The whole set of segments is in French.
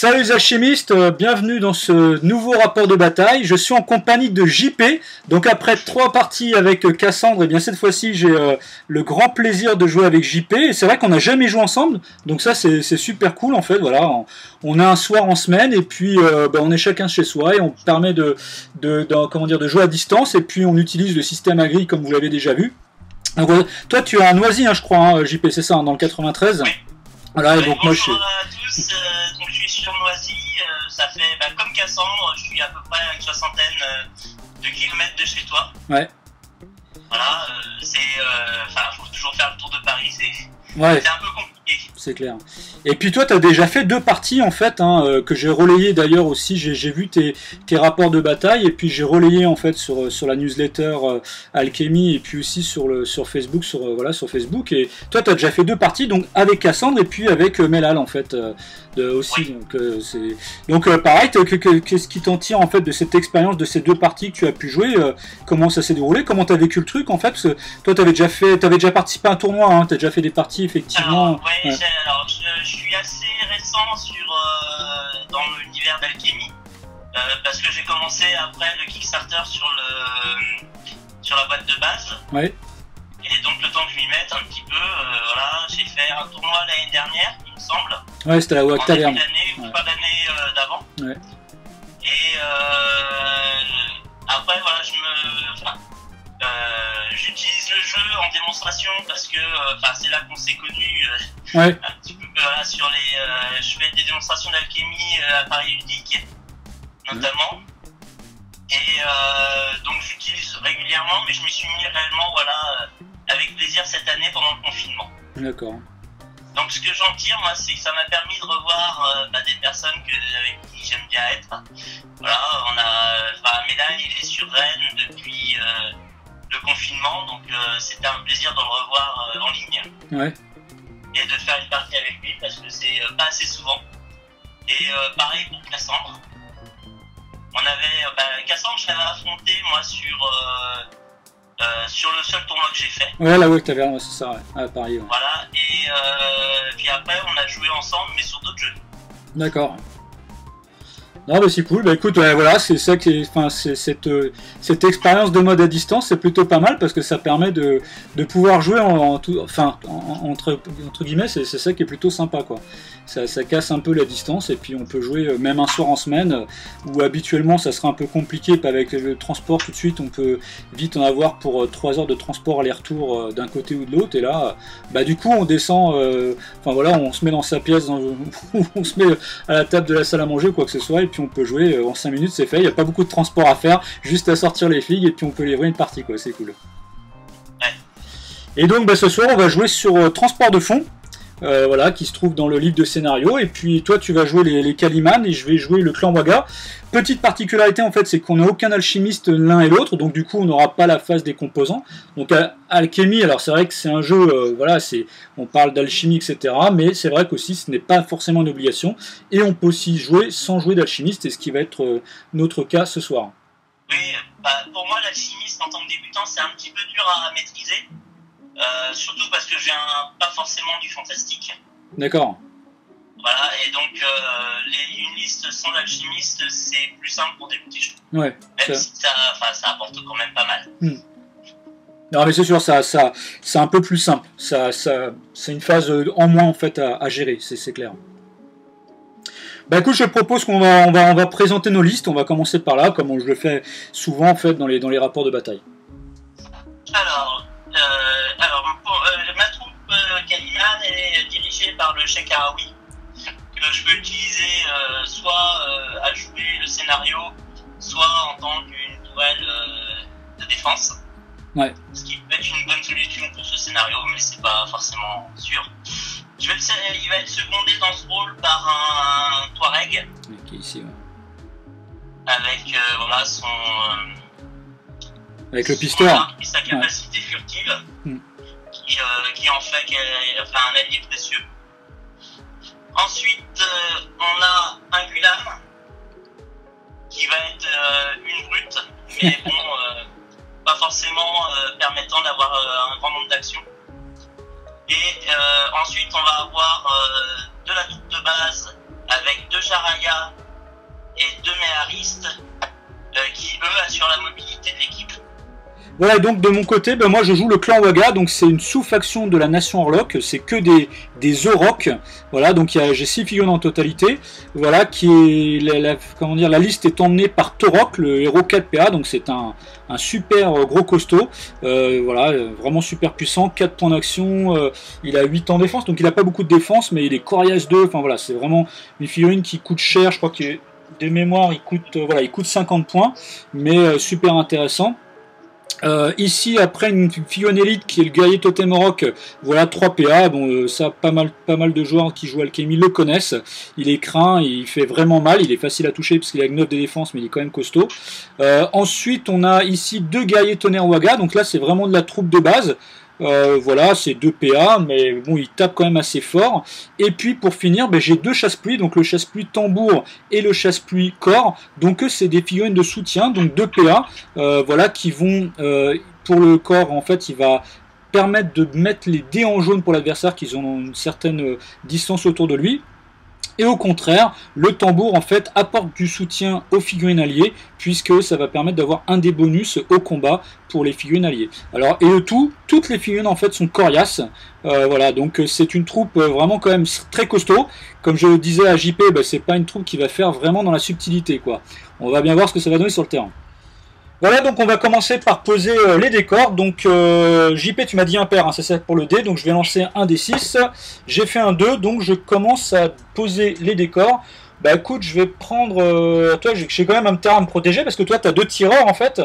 Salut les alchimistes, bienvenue dans ce nouveau rapport de bataille. Je suis en compagnie de JP. Donc après 3 parties avec Cassandre, et bien cette fois-ci j'ai le grand plaisir de jouer avec JP. Et c'est vrai qu'on n'a jamais joué ensemble, donc ça c'est super cool en fait. Voilà, on a un soir en semaine et puis on est chacun chez soi et on permet de jouer à distance. Et puis on utilise le système Agri comme vous l'avez déjà vu. Donc, toi tu as un Noisy, hein, je crois, hein, JP, c'est ça, hein, dans le 93. Oui. Voilà, Ouais, donc bonjour moi à tous, donc je suis sur Noisy, ça fait comme Cassandre, je suis à peu près à une soixantaine de kilomètres de chez toi. Ouais. Voilà, faut toujours faire le tour de Paris, c'est Ouais. un peu compliqué. C'est clair. Et puis toi, tu as déjà fait 2 parties en fait, hein, que j'ai relayé d'ailleurs aussi. J'ai vu tes rapports de bataille et puis j'ai relayé en fait sur la newsletter Alchemy et puis aussi sur Facebook, sur Facebook. Et toi, tu as déjà fait 2 parties, donc avec Cassandre et puis avec Melal en fait aussi. Oui. Donc pareil, qu'est-ce qui t'en tire en fait de cette expérience de ces 2 parties que tu as pu jouer, comment ça s'est déroulé, comment tu as vécu le truc en fait, parce que toi, tu avais déjà participé à un tournoi, hein, tu as déjà fait des parties effectivement. Alors, je suis assez récent dans l'univers d'Alchemy, parce que j'ai commencé après le Kickstarter sur la boîte de base. Ouais. Et donc le temps que je m'y mette un petit peu, voilà, j'ai fait un tournoi l'année dernière, il me semble. Ouais, c'était la WAC Taverne. Ou pas l'année d'avant. Ouais. Et après, voilà, j'utilise le jeu en démonstration parce que c'est là qu'on s'est connus Ouais. un petit peu sur je fais des démonstrations d'alchimie à Paris Ludique notamment. Et donc j'utilise régulièrement, mais je m'y suis mis réellement avec plaisir cette année pendant le confinement. D'accord. Donc ce que j'en tire, moi, c'est que ça m'a permis de revoir des personnes avec qui j'aime bien être. Voilà, Melal, il est sur Rennes depuis le confinement, donc c'était un plaisir de le revoir en ligne. Ouais. Et de faire une partie avec lui, parce que c'est pas assez souvent. Et pareil pour Cassandre. Cassandre, je l'avais affronté, moi, sur le seul tournoi que j'ai fait. Ouais, la WAC Taverne, c'est ça, ouais, à Paris. Ouais. Voilà, et puis après, on a joué ensemble, mais sur d'autres jeux. D'accord. Non, mais c'est cool. Bah écoute, ouais, voilà, c'est ça qui cette expérience de mode à distance, c'est plutôt pas mal parce que ça permet de pouvoir jouer entre guillemets, c'est ça qui est plutôt sympa, quoi. Ça casse un peu la distance et puis on peut jouer même un soir en semaine où habituellement ça serait un peu compliqué, avec le transport tout de suite, on peut vite en avoir pour 3 heures de transport aller-retour d'un côté ou de l'autre, et là, du coup on descend, on se met dans sa pièce, on se met à la table de la salle à manger, quoi que ce soit, et puis on peut jouer en 5 minutes, c'est fait, il n'y a pas beaucoup de transport à faire, juste à sortir les figues et puis on peut livrer une partie, quoi, c'est cool. Ouais. Et donc ce soir on va jouer sur Transport de fond. Voilà, qui se trouve dans le livre de scénario, et puis toi tu vas jouer les Calimans et je vais jouer le clan Waga. Petite particularité en fait, c'est qu'on n'a aucun alchimiste l'un et l'autre, donc du coup on n'aura pas la phase des composants. Donc Alchemy, alors c'est vrai que c'est un jeu, on parle d'alchimie, etc., mais c'est vrai qu'aussi ce n'est pas forcément une obligation, et on peut aussi jouer sans jouer d'alchimiste, et ce qui va être notre cas ce soir. Oui, pour moi l'alchimiste en tant que débutant c'est un petit peu dur à maîtriser. Surtout parce que je viens pas forcément du fantastique. D'accord. Voilà, et donc une liste sans alchimiste, c'est plus simple pour débuter. Ouais. Même si ça apporte quand même pas mal. Non, mais c'est sûr, c'est un peu plus simple. C'est une phase en moins en fait à gérer, c'est clair. Écoute, je propose qu'on va présenter nos listes. On va commencer par là, comme je le fais souvent en fait dans les rapports de bataille. Alors ma troupe Caliman est dirigée par le Sheikh Araoui, que je peux utiliser soit à jouer le scénario, soit en tant qu'une tourelle de défense. Ouais. Ce qui peut être une bonne solution pour ce scénario, mais c'est pas forcément sûr. Il va être secondé dans ce rôle par un Touareg. Ok, ici, ouais. Avec son. Avec le pisteur. Sa capacité furtive, qui en fait un allié précieux. Ensuite, on a un Gulam, qui va être une brute, mais bon, pas forcément permettant d'avoir un grand nombre d'actions. Et ensuite, on va avoir de la troupe de base avec 2 Jaraya et 2 Méharistes qui, eux, assurent la mobilité de l'équipe. Voilà, donc de mon côté, ben moi je joue le clan Waga, donc c'est une sous-faction de la nation Orlok, c'est que des Aurochs, voilà, donc j'ai 6 figurines en totalité, voilà, qui est, comment dire, la liste est emmenée par Torok, le héros 4PA, donc c'est un super gros costaud, voilà, vraiment super puissant, 4 points d'action, il a 8 en défense, donc il n'a pas beaucoup de défense, mais il est coriace 2, enfin voilà, c'est vraiment une figurine qui coûte cher, je crois que de mémoire il coûte 50 points, mais super intéressant. Ici, après une figurine élite qui est le guerrier totem rock, voilà 3 PA. Bon, ça, pas mal de joueurs qui jouent Alchemy le connaissent. Il est craint, il fait vraiment mal, il est facile à toucher parce qu'il a 9 de défense, mais il est quand même costaud. Ensuite, on a ici 2 guerriers tonnerre Waga, donc là c'est vraiment de la troupe de base. Voilà, c'est 2 PA, mais bon, il tape quand même assez fort. Et puis pour finir, ben, j'ai 2 chasse-pluie, donc le chasse-pluie tambour et le chasse-pluie corps. Donc c'est des figurines de soutien, donc 2 PA, voilà, qui vont, pour le corps, en fait, il va permettre de mettre les dés en jaune pour l'adversaire, qu'ils ont une certaine distance autour de lui. Et au contraire, le tambour en fait apporte du soutien aux figurines alliées, puisque ça va permettre d'avoir un des bonus au combat pour les figurines alliées. Alors, et le toutes les figurines en fait sont coriaces, voilà, donc c'est une troupe vraiment quand même très costaud. Comme je le disais à JP, bah, c'est pas une troupe qui va faire vraiment dans la subtilité, quoi. On va bien voir ce que ça va donner sur le terrain. Voilà, donc on va commencer par poser les décors. Donc JP, tu m'as dit impair, hein, c'est ça pour le dé, donc je vais lancer un des 6. J'ai fait un 2, donc je commence à poser les décors. Bah écoute, je vais prendre... toi, j'ai quand même un terrain à me protéger, parce que toi, tu as 2 tireurs, en fait.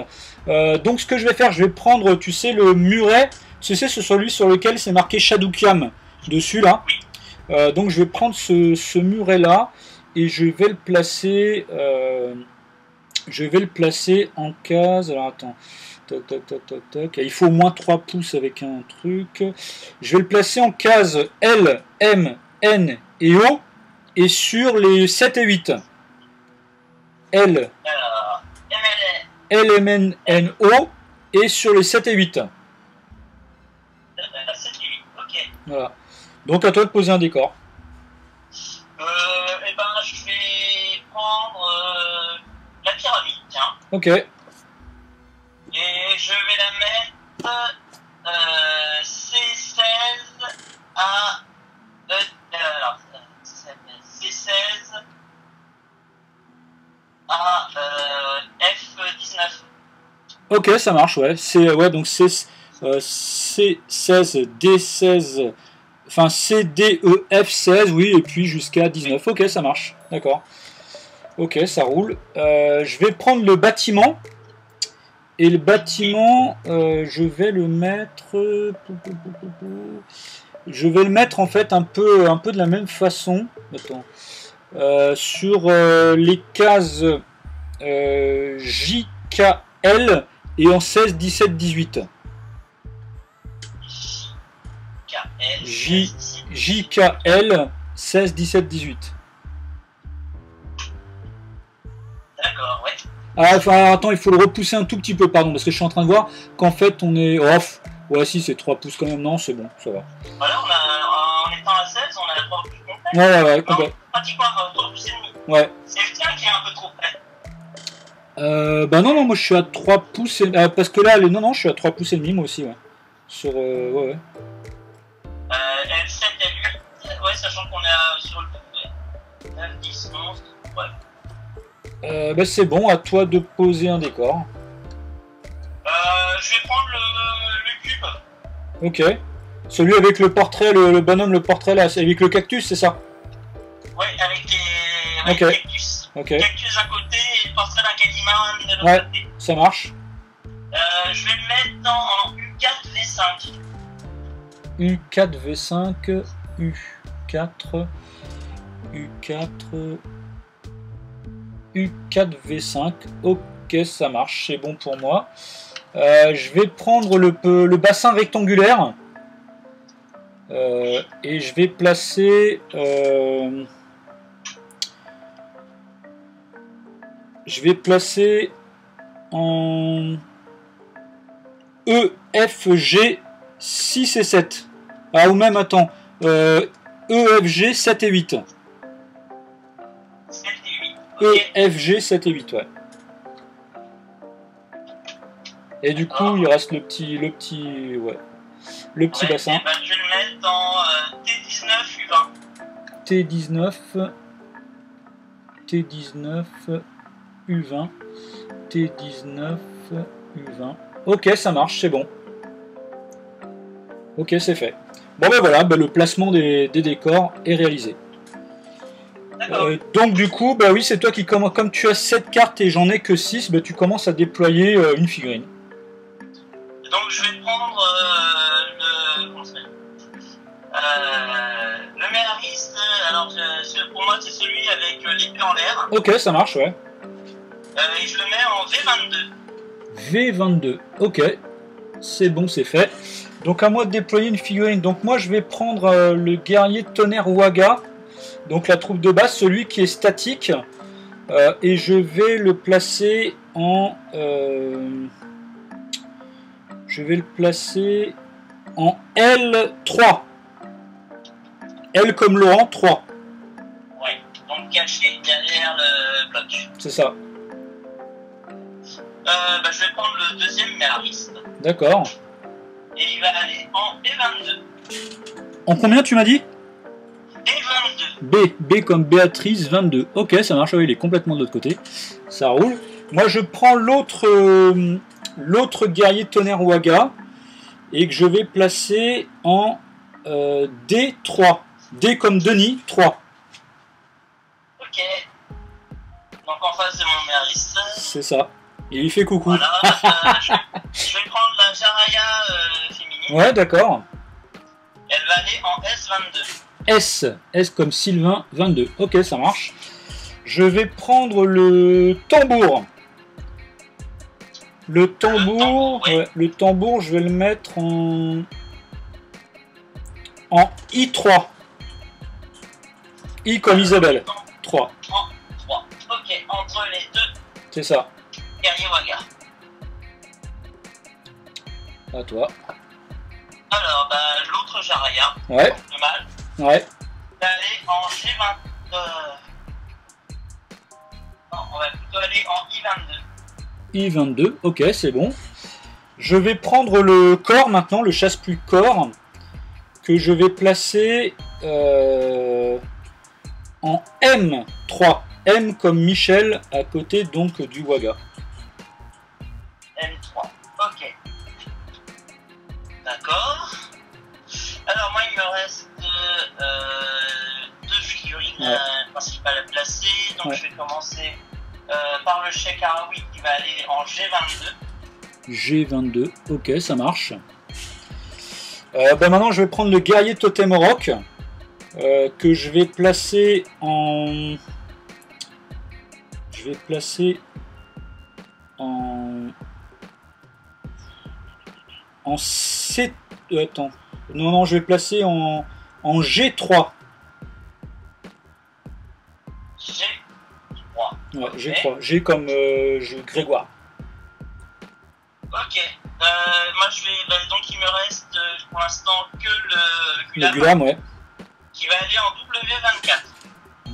Donc ce que je vais faire, je vais prendre, tu sais, le muret. Tu sais, c'est celui sur lequel c'est marqué Shadowkiam, dessus, là. Donc je vais prendre ce muret-là, et je vais le placer... je vais le placer en case. Alors attends. Toc, toc, toc, toc, toc. Il faut au moins 3 pouces avec un truc. Je vais le placer en case L, M, N et O. Et sur les 7 et 8. L, L, M, N, O. Et sur les 7 et 8. Voilà. Donc à toi de poser un décor. Eh ben, je vais prendre la pyramide, tiens. Ok. Et je vais la mettre C16 à C16 à F19. Ok, ça marche, ouais. Ouais, donc C16, D16, enfin C, D, E, F16, oui, et puis jusqu'à 19. Ok, ça marche, d'accord. Ok, ça roule. Je vais prendre le bâtiment. Et le bâtiment, je vais le mettre... Je vais le mettre en fait un peu de la même façon. Attends. Sur les cases JKL et en 16, 17, 18. JKL 16, 17, 18. D'accord, ouais. Ah, enfin, attends, il faut le repousser un tout petit peu, pardon, parce que je suis en train de voir qu'en fait on est off. Ouais, si, c'est 3 pouces quand même, non, c'est bon, ça va. Voilà, en étant à 16, on a 3 pouces complets. Ouais, complet. Pratiquement 3 pouces et demi. Ouais. C'est le tien qui est un peu trop près. Bah non, moi je suis à 3 pouces, parce que là, non, je suis à 3 pouces et demi, moi aussi, ouais. Sur, ouais. L7, L8, ouais, sachant qu'on est sur le 9, 10, 11, ouais. Bah c'est bon, à toi de poser un décor. Je vais prendre le cube. Ok. Celui avec le portrait, le bonhomme, le portrait là, avec le cactus, c'est ça? Ouais, avec le cactus. Ok. Cactus d'un côté et le portrait d'un Calimán de l'autre côté. Ça marche. Je vais le mettre en U4 V5. U4 V5, U4, U4 V5. Ok, ça marche, c'est bon pour moi. Je vais prendre le bassin rectangulaire et je vais placer en E, F, G 6 et 7. Ah, ou même, attends, E, F, G 7 et 8. E, F, G, 7 et 8, ouais. Et du coup, il reste le petit bassin. Ben, je vais le mettre en T19 U20. T19 U20. T19 U20. Ok, ça marche, c'est bon. Ok, c'est fait. Bon ben voilà, le placement des décors est réalisé. Donc du coup, bah oui, c'est toi qui commence. Comme tu as 7 cartes et j'en ai que 6, bah, tu commences à déployer une figurine. Donc je vais prendre le Mélariste. Alors pour moi c'est celui avec l'épée en l'air. Ok, ça marche, ouais. Et je le mets en V22. V22, ok. C'est bon, c'est fait. Donc à moi de déployer une figurine. Donc moi je vais prendre le guerrier tonnerre Waga. Donc la troupe de base, celui qui est statique. Et je vais le placer en... je vais le placer en L3. L comme Laurent, 3. Ouais, donc caché derrière le bloc. C'est ça. Bah, je vais prendre le deuxième Mélariste. D'accord. Et il va aller en B22. En combien tu m'as dit? B22. B comme Béatrice, 22. Ok, ça marche, il est complètement de l'autre côté. Ça roule. Moi, je prends l'autre guerrier tonnerre Waga et que je vais placer en D3. D comme Denis, 3. Ok. Donc en face de mon Mélariste. C'est ça. Il lui fait coucou. Voilà. Je vais prendre la Jaraya féminine. Ouais, d'accord. Elle va aller en S22. S comme Sylvain, 22. Ok, ça marche. Je vais prendre le tambour. Le tambour, oui. Ouais, le tambour, je vais le mettre en I3. I comme Isabelle, 3. En 3. Ok, entre les deux. C'est ça. Guerrier Waga. À toi. Alors, bah, l'autre Jaraya. Ouais. Le mâle. Ouais. Va aller en G20. Non, on va plutôt aller en I22. I22, ok, c'est bon. Je vais prendre le corps maintenant, le chasse-pluie corps, que je vais placer en M3. M comme Michel, à côté donc du Waga. M3. Ok. D'accord. Alors moi il me reste deux figurines principales à placer. Donc je vais commencer par le Sheikh Araoui qui va aller en G22. G22, ok, ça marche. Maintenant je vais prendre le guerrier totem au roc que je vais placer en... Je vais placer en C... attends. Non, je vais placer en G3. G3. Ouais, G3. G comme Grégoire. Ok. Moi je vais... donc il me reste pour l'instant que le Gulam, ouais. Qui va aller en W24.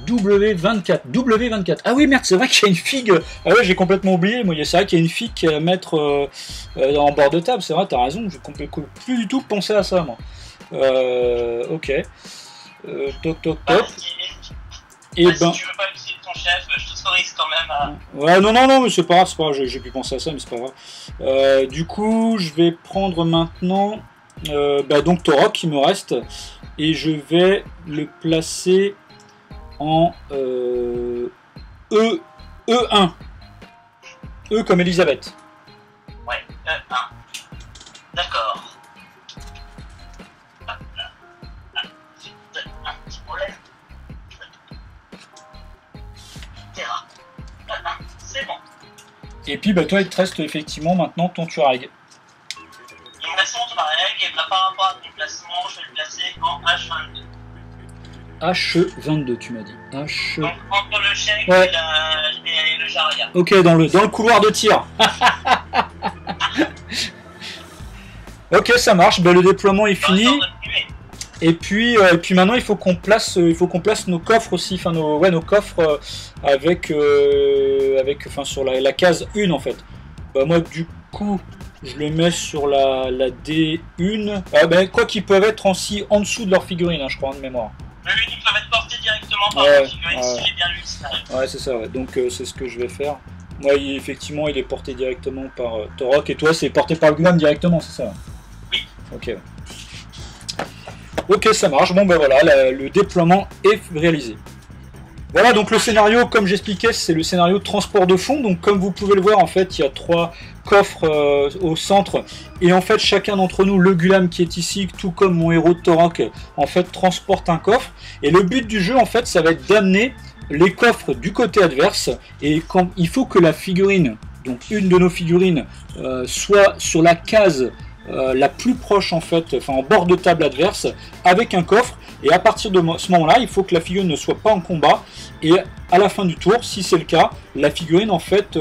W24, W24. Ah oui, merde, c'est vrai qu'il y a une figue. Ah ouais, j'ai complètement oublié. Moi, c'est vrai qu'il y a une figue à mettre en bord de table. C'est vrai, t'as raison. Je ne plus du tout penser à ça, moi. Ok. Toc. Et si tu veux pas utiliser ton chef, je t'autorise quand même à... Ouais, non, mais c'est pas grave. J'ai pu penser à ça, mais c'est pas grave. Du coup, je vais prendre maintenant donc Torok qui me reste. Et je vais le placer en E1. E comme Elisabeth. Ouais, E1. D'accord. Un petit problème. Terra. C'est bon. Et puis toi il te reste effectivement maintenant ton Tuareg. Il me reste mon Tuareg et par rapport à ton placement, je vais le placer en H22. H22 tu m'as dit. H... Donc entre le Sheikh ouais. et le Jaraya. Ok, dans le couloir de tir. Ok, ça marche, le déploiement est fini. Et puis maintenant, il faut qu'on place nos coffres aussi, enfin nos coffres avec, enfin sur la case 1 en fait. Bah, moi, du coup, je les mets sur la D1. Ah, ben, quoi qu'ils peuvent être aussi en dessous de leur figurine, hein, je crois, de mémoire. Oui, ils peuvent être portés directement par la figurine si j'ai bien lu ça. Ouais, c'est ça, ouais. Donc c'est ce que je vais faire. Moi, effectivement, il est porté directement par Torok, et toi, c'est porté par le Glam directement, c'est ça? Oui. Ok. Ok, ça marche. Bon, ben voilà, le déploiement est réalisé. Voilà, donc le scénario, comme j'expliquais, c'est le scénario de transport de fond. Donc comme vous pouvez le voir, en fait, il y a 3 coffres au centre. Et en fait, chacun d'entre nous, le Gulam qui est ici, tout comme mon héros de Torok, en fait, transporte un coffre. Et le but du jeu, en fait, ça va être d'amener les coffres du côté adverse. Et quand il faut que la figurine, donc une de nos figurines, soit sur la case la plus proche en fait, enfin en bord de table adverse, avec un coffre, et à partir de ce moment-là, il faut que la figurine ne soit pas en combat, et à la fin du tour, si c'est le cas, la figurine en fait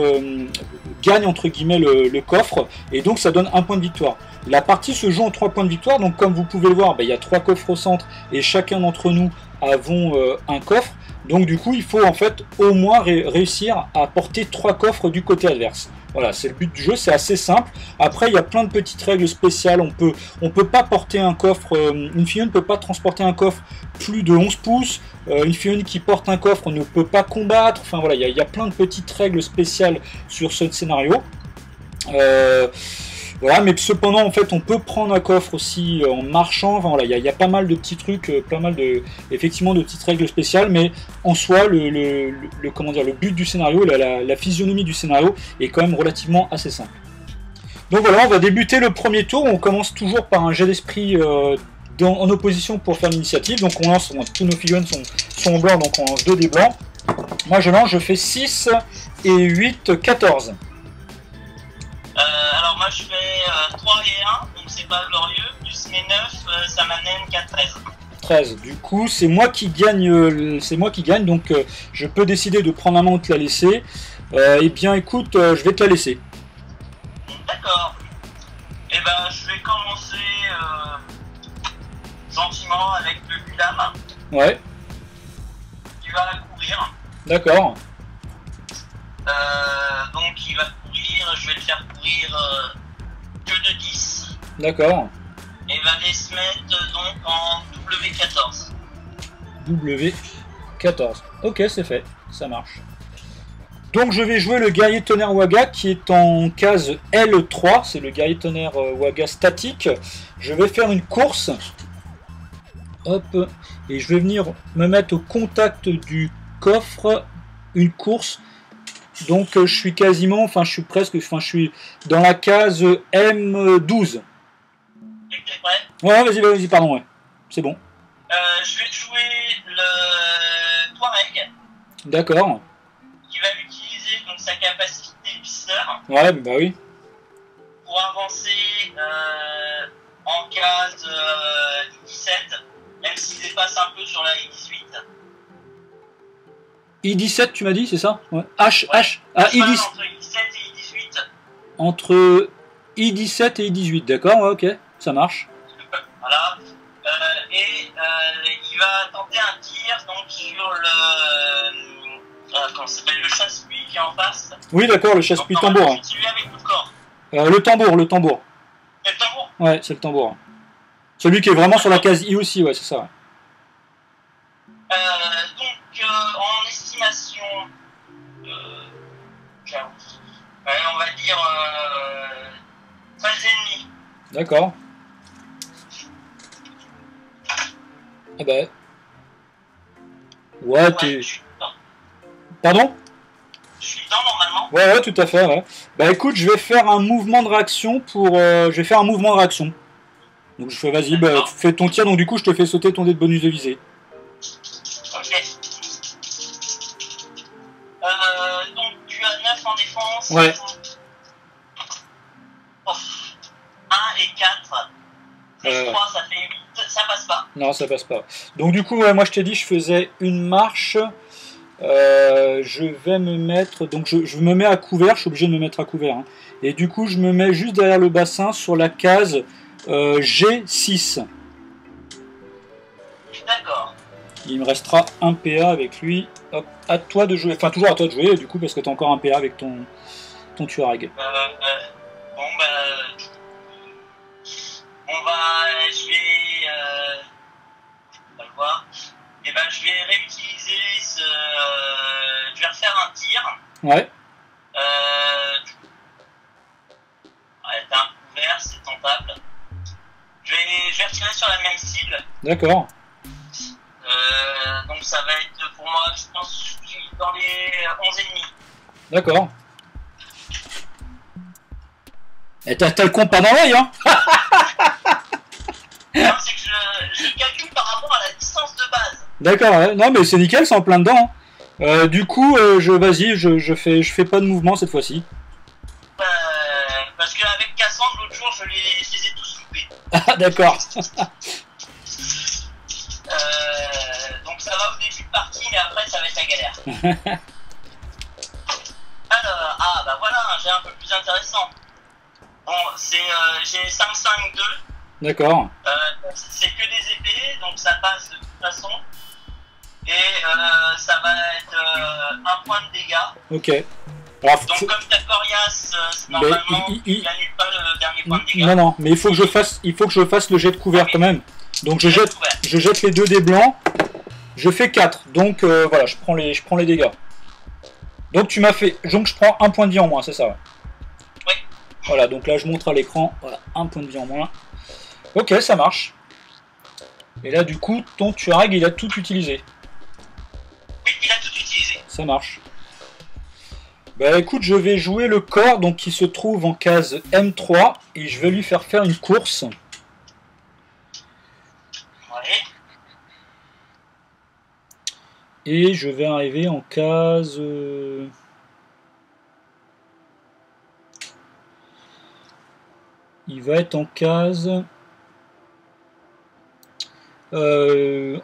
gagne entre guillemets le coffre, et donc ça donne un point de victoire. La partie se joue en 3 points de victoire, donc comme vous pouvez le voir, il y a 3 coffres au centre, et chacun d'entre nous avons un coffre, donc du coup il faut en fait au moins réussir à porter 3 coffres du côté adverse. Voilà, c'est le but du jeu, c'est assez simple. Après, il y a plein de petites règles spéciales. On peut pas porter un coffre, une figurine ne peut pas transporter un coffre plus de 11 pouces. Une figurine qui porte un coffre ne peut pas combattre. Enfin voilà, il y a plein de petites règles spéciales sur ce scénario. Voilà, mais cependant, en fait, on peut prendre un coffre aussi en marchant. Enfin, voilà, il y a pas mal de petits trucs, pas mal effectivement, de petites règles spéciales, mais en soi, comment dire, le but du scénario, la physionomie du scénario est quand même relativement assez simple. Donc voilà, on va débuter le premier tour. On commence toujours par un jet d'esprit en opposition pour faire l'initiative. Donc on lance, tous nos figurines sont en blanc, donc on lance 2 dés blancs. Moi je lance, je fais 6 et 8, 14. Alors moi je fais 3 et 1, donc c'est pas glorieux, plus mes 9, ça m'amène qu'à 13. 13. Du coup, c'est moi qui gagne, donc je peux décider de prendre la main ou de te la laisser. Eh bien écoute, je vais te la laisser. D'accord. Et ben je vais commencer gentiment avec le Gulam. Ouais. Qui va courir. D'accord. Donc il va courir, je vais le faire courir que de 10. D'accord. Et il va aller se mettre donc en W14. W14. Ok, c'est fait, ça marche. Donc je vais jouer le guerrier tonnerre Waga qui est en case L3, c'est le guerrier tonnerre Waga statique. Je vais faire une course. Hop, et je vais venir me mettre au contact du coffre, une course. Donc je suis quasiment, enfin je suis presque, enfin je suis dans la case M12. T'es prêt? Ouais, vas-y, pardon, ouais. C'est bon. Je vais jouer le Touareg. D'accord. Qui va utiliser donc sa capacité pisteur. Ouais, bah oui. Pour avancer en case 17, même s'il dépasse un peu sur la I18. I17, tu m'as dit, c'est ça? Ouais. H. Ah, I10. Entre I17 et I18. Entre I17 et I18, d'accord, ouais, ok, ça marche. Voilà. Il va tenter un tir donc sur le. Comment ça s'appelle, le chasse-pluie qui est en face. Oui, d'accord, le chasse-pluie tambour. C'est celui avec le corps. Le tambour. C'est le tambour? Ouais, c'est le tambour. Celui qui est vraiment sur la case I aussi, ouais, c'est ça. Ouais. Donc, en estimation, on va dire 13,5. D'accord. Ah bah. Ouais, t'es. Pardon? Je suis dedans normalement. Ouais, tout à fait, ouais. Bah écoute, je vais faire un mouvement de réaction pour. Je vais faire un mouvement de réaction. Donc je fais, vas-y, bah, fais ton tir, donc du coup je te fais sauter ton dé de bonus de visée. Ok. Donc tu as 9 en défense. Ouais. 1 et 4. Plus 3, ça fait 8. Ça passe pas. Non, ça passe pas. Donc du coup, ouais, moi je t'ai dit, je faisais une marche. Je vais me mettre. Donc je me mets à couvert, je suis obligé de me mettre à couvert. Hein. Et du coup, je me mets juste derrière le bassin sur la case G6. D'accord. Il me restera un PA avec lui. Hop, à toi de jouer. Enfin, toujours à toi de jouer, du coup, parce que tu as encore un PA avec ton Tuareg. Bon, bah. On va. Je vais. On va le voir. Et ben, je vais réutiliser ce. Je vais refaire un tir. Ouais. Ouais, t'as un couvert, c'est tentable. Je vais retirer sur la même cible. D'accord. Donc ça va être pour moi, je pense, je suis dans les 11 ennemis. D'accord. Et t'as le compte pas dans l'œil, hein? Non, c'est que je calcule par rapport à la distance de base. D'accord, ouais. Non mais c'est nickel, c'est en plein dedans. Hein. Du coup, vas-y, je fais pas de mouvement cette fois-ci. Parce qu'avec Cassandre, l'autre jour, je les ai tous loupés. Ah d'accord. Donc ça va au début de partie, mais après ça va être la galère. Alors, bah voilà, j'ai un peu plus intéressant. Bon, j'ai 5-5-2. D'accord. C'est que des épées, donc ça passe de toute façon. Et ça va être un point de dégâts. Ok. Alors, donc comme t'as Corias, normalement, il annule pas le dernier point de dégâts. Non, non, mais il faut que je fasse le jet de couvert quand même. Donc je jette les 2 dés blancs. Je fais 4. Donc voilà, je prends les dégâts. Donc tu m'as fait. Donc je prends un point de vie en moins, c'est ça? Ouais. Oui. Voilà, donc là je montre à l'écran. Voilà, un point de vie en moins. Ok, ça marche. Et là du coup, ton Tuareg il a tout utilisé. Oui, il a tout utilisé. Ça marche. Bah écoute, je vais jouer le corps donc qui se trouve en case M3 et je vais lui faire une course. Ouais. Et je vais arriver en case... Il va être en case...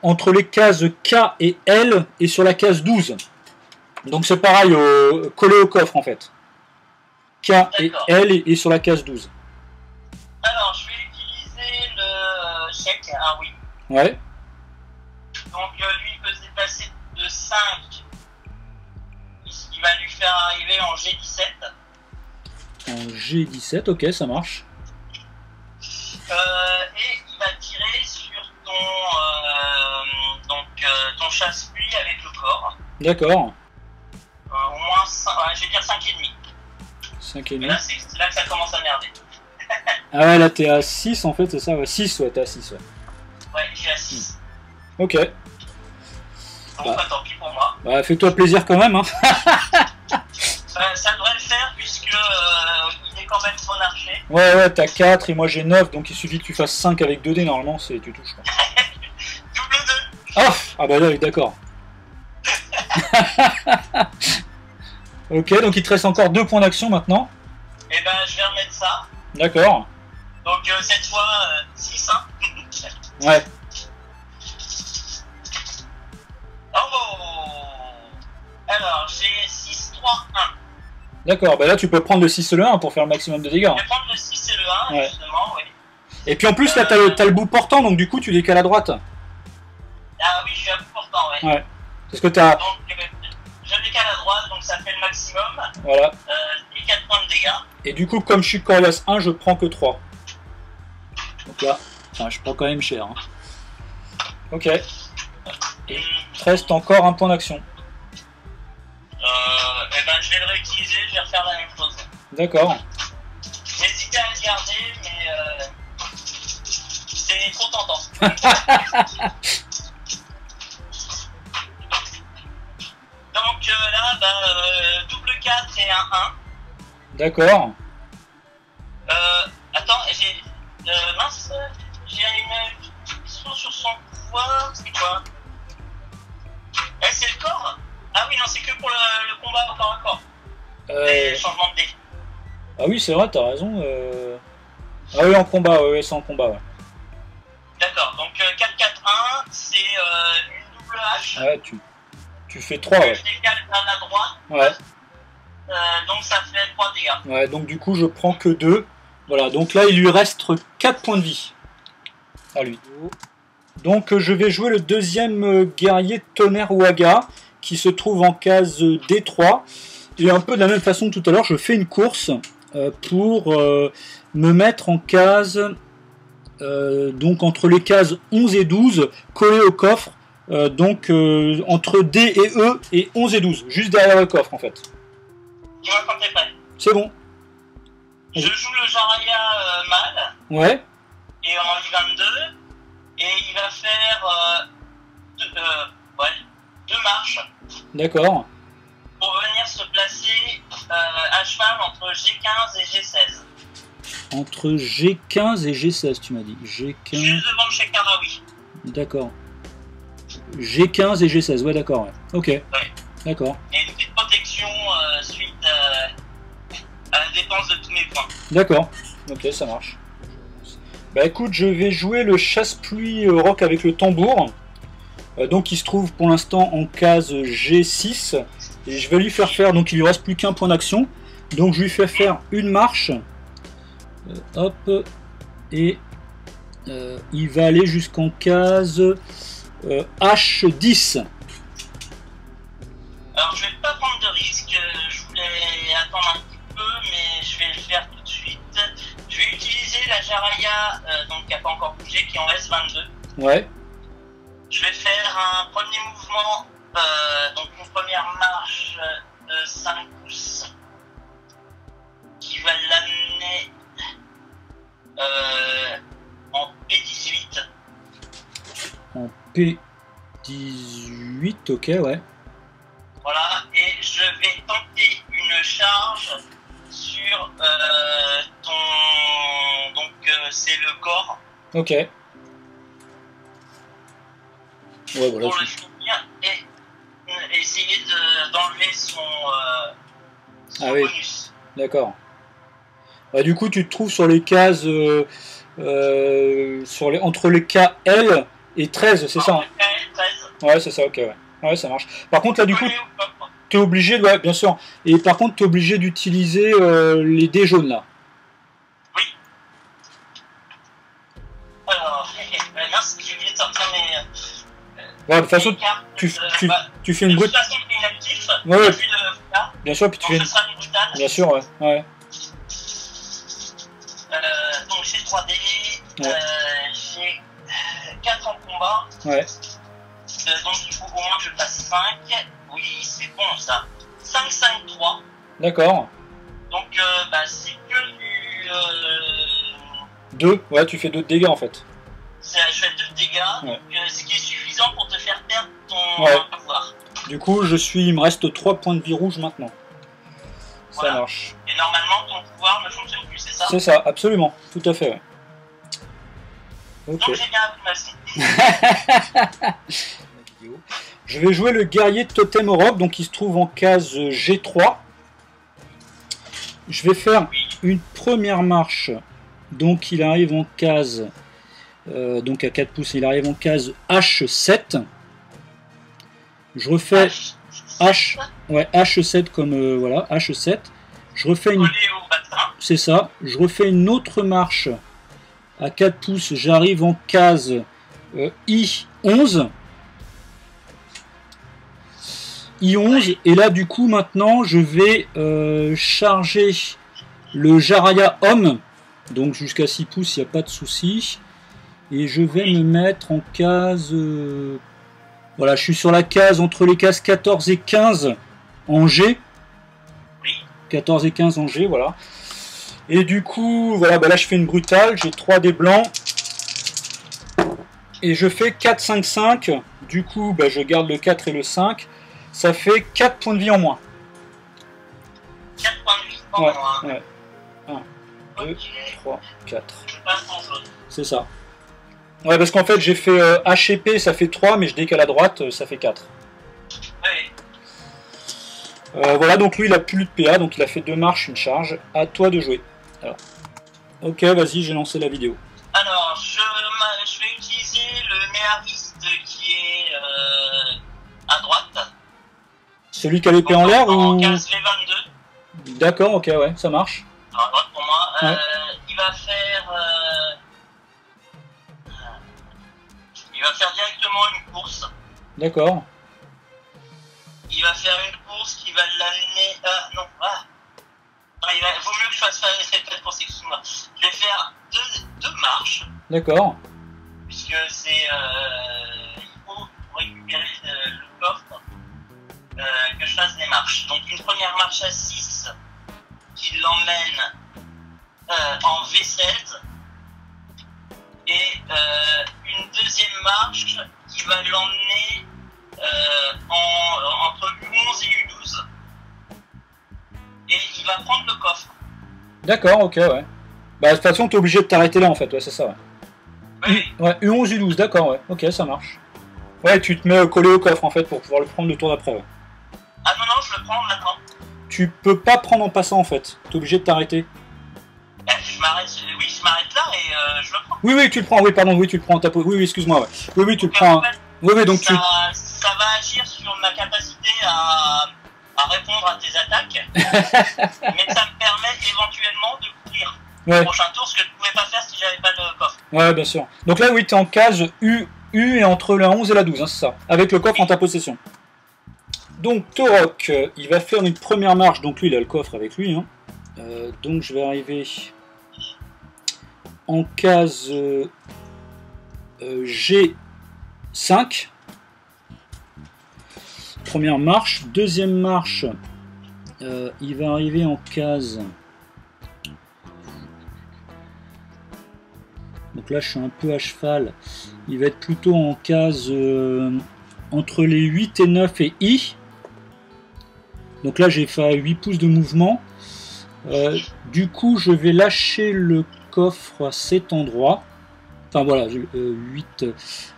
entre les cases K et L et sur la case 12. Donc c'est pareil, collé au coffre en fait. K et L et sur la case 12. Alors je vais utiliser le chèque, ah oui. Ouais. Donc lui il peut se déplacer de 5. Il va lui faire arriver en G17. En G17, ok, ça marche. Et il va tirer sur ton chasse-pluie avec le corps. D'accord. Au moins 5, je vais dire 5,5. 5,5. Là, c'est là que ça commence à merder. Ah ouais, là t'es à 6 en fait, c'est ça? Ouais, 6, ouais, t'es à 6. Ouais, ouais j'ai à 6. Ok. Donc bah, tant pis pour moi. Bah, fais-toi plaisir quand même. Hein. Ça devrait le faire puisque il est quand même bon archer. Ouais, ouais, t'as 4 et moi j'ai 9, donc il suffit que tu fasses 5 avec 2 dés, normalement tu touches. Quoi. Double 2. Ah bah là, d'accord. Ok, donc il te reste encore 2 points d'action maintenant. Et ben je vais remettre ça. D'accord. Donc cette fois 6 hein. Ouais. Oh. Alors j'ai 6, 3, 1. D'accord, bah là tu peux prendre le 6 et le 1 pour faire le maximum de dégâts. Je vais prendre le 6 et le 1 ouais. Justement, oui. Et puis en plus là t'as le bout portant, donc du coup tu décales à droite. Ah oui, je suis à bout portant, ouais. Ouais. Parce que t'as... Donc je décale à droite, donc ça fait le maximum. Voilà. Et 4 points de dégâts. Et du coup, comme je suis Corias 1, je prends que 3. Donc là, enfin, je prends quand même cher. Hein. Ok. Et il te reste encore un point d'action. Et ben je vais le réutiliser, je vais refaire la même chose. D'accord. J'hésitais à le garder, mais c'est trop tentant. Donc là, double 4 et un 1. D'accord. Attends, mince, j'ai une question sur son pouvoir, c'est quoi? C'est le corps? Ah oui, non, c'est que pour le combat au corps à corps. Les changements de dés. Ah oui, c'est vrai, t'as raison. Ah oui, en combat, ouais, c'est en combat, ouais. D'accord, donc 4-4-1, c'est une double hache. Ouais, tu fais 3, ouais. Je décale vers la droite. Ouais. Donc ça fait 3 dégâts. Ouais, donc du coup, je prends que 2. Voilà, donc là, il lui reste 4 points de vie. À lui. Donc je vais jouer le deuxième guerrier Tonnerre Waga qui se trouve en case D3. Et un peu de la même façon que tout à l'heure, je fais une course pour me mettre en case, donc entre les cases 11 et 12, collé au coffre, donc entre D et E et 11 et 12, juste derrière le coffre en fait. Dis-moi quand t'es prêt. C'est bon. Je joue le Jaraya mâle. Ouais. Et en I22. Et il va faire deux marches. D'accord. Pour venir se placer à cheval entre G15 et G16. Entre G15 et G16, tu m'as dit. G15. Juste devant le Sheikh Karaoui. D'accord. G15 et G16, ouais, d'accord. Ouais. Ok. Ouais. D'accord. Et une petite protection suite à la dépense de tous mes points. D'accord. Ok, ça marche. Bah écoute, je vais jouer le chasse-pluie rock avec le tambour. Donc il se trouve pour l'instant en case G6. Et je vais lui faire faire, donc il lui reste plus qu'un point d'action. Donc je lui fais faire une marche. Hop. Et il va aller jusqu'en case H10. Alors je vais pas prendre de risque. Je voulais attendre un petit peu, mais je vais le faire tout de suite. Je vais utiliser la Jaraya, donc qui n'a pas encore bougé, qui est en S22. Ouais. Je vais faire un premier mouvement, donc une première marche de 5 pouces qui va l'amener en P18. En P18, ok, ouais. Voilà, et je vais tenter une charge sur ton... Donc c'est le corps. Ok. Ouais, voilà. Pour le finir et essayer d'enlever son bonus. D'accord. Bah, du coup, tu te trouves sur les cases entre les cas L et 13, c'est ça hein? L, 13. Ouais, c'est ça, ok, ouais. Ouais, ça marche. Par contre, là, du coup, tu es obligé, ouais, bien sûr. Et par contre, tu es obligé d'utiliser les dés jaunes, là. Oui. Alors, merci, j'ai oublié de sortir mes... Ouais, de toute façon, tu fais une brute. De toute façon, tu es inactif. Ouais. Bien sûr, puis tu fais une... Ce sera une brutale. Bien sûr, ouais. Ouais. Donc j'ai 3 dés, ouais. J'ai 4 en combat. Ouais. Donc il faut au moins que je fasse 5. Oui, c'est bon ça. 5, 5, 3. D'accord. Donc c'est que du... 2, ouais, tu fais 2 dégâts en fait. Je fais 2 dégâts, ouais. Donc ce qui est suffisant pour te faire perdre ton pouvoir. Du coup, il me reste 3 points de vie rouge maintenant. Voilà. Ça marche. Et normalement, ton pouvoir ne fonctionne plus, c'est ça? C'est ça, absolument, tout à fait. Ouais. Okay. Donc j'ai bien appris ma Je vais jouer le guerrier de Totem Europe, donc il se trouve en case G3. Je vais faire une première marche, donc il arrive en case, donc à 4 pouces, il arrive en case H7. Je refais H7 comme voilà, H7. Je refais une... C'est ça. Je refais une autre marche à 4 pouces. J'arrive en case I11. I11. Et là, du coup, maintenant, je vais charger le Jaraya homme. Donc jusqu'à 6 pouces, il n'y a pas de souci. Et je vais me mettre en case... voilà, je suis sur la case entre les cases 14 et 15 en G. 14 et 15 en G, voilà. Et du coup, voilà, bah là je fais une brutale, j'ai 3 dés blancs. Et je fais 4, 5, 5. Du coup, bah, je garde le 4 et le 5. Ça fait 4 points de vie en moins. 4 points de vie en moins. Ouais. 1, 2, 3, 4. C'est ça. Ouais, parce qu'en fait, j'ai fait H et P, ça fait 3, mais je décale à droite, ça fait 4. Oui. Voilà, donc lui, il a plus de PA, donc il a fait 2 marches, une charge. À toi de jouer. Alors. Ok, vas-y, j'ai lancé la vidéo. Alors, je vais utiliser le méhariste qui est à droite. Celui qui a l'épée en l'air ou... En case V22. D'accord, ok, ouais, ça marche. Alors, à droite pour moi. Ouais. Il va faire... Il va faire directement une course. D'accord. Il va faire une course qui va l'amener à... Non, vaut mieux que je fasse cette course, excuse-moi. Je vais faire deux marches. D'accord. Puisque c'est... il faut pour récupérer le coffre que je fasse des marches. Donc une première marche à 6 qui l'emmène en V16. Et une deuxième marche qui va l'emmener entre U11 et U12. Et il va prendre le coffre. D'accord, ok, ouais. Bah, de toute façon, t'es obligé de t'arrêter là, en fait, ouais, c'est ça, ouais. Oui. Ouais, U11, U12, d'accord, ouais, ok, ça marche. Ouais, tu te mets collé au coffre, en fait, pour pouvoir le prendre le tour d'après, ouais. Ah non, je le prends maintenant. Tu peux pas prendre en passant, en fait. T'es obligé de t'arrêter. Je m'arrête là et je le prends. Oui, tu le prends, oui, pardon, oui, tu le prends en ta peau. Oui, excuse-moi, ouais. Oui, tu le prends. Oui, donc ça va agir sur ma capacité à répondre à tes attaques, mais ça me permet éventuellement de courir le prochain tour, ce que je ne pouvais pas faire si j'avais pas de coffre. Ouais, bien sûr. Donc là, oui, tu es en case U et entre la 11 et la 12, hein, c'est ça, avec le coffre en ta possession. Donc Torok, il va faire une première marche, donc lui, il a le coffre avec lui. Hein. Donc je vais arriver en case G5. Première marche. Deuxième marche, il va arriver en case... Donc là, je suis un peu à cheval. Il va être plutôt en case entre les 8 et 9 et I. Donc là, j'ai fait 8 pouces de mouvement. Du coup, je vais lâcher le coffre à cet endroit. Enfin voilà, 8.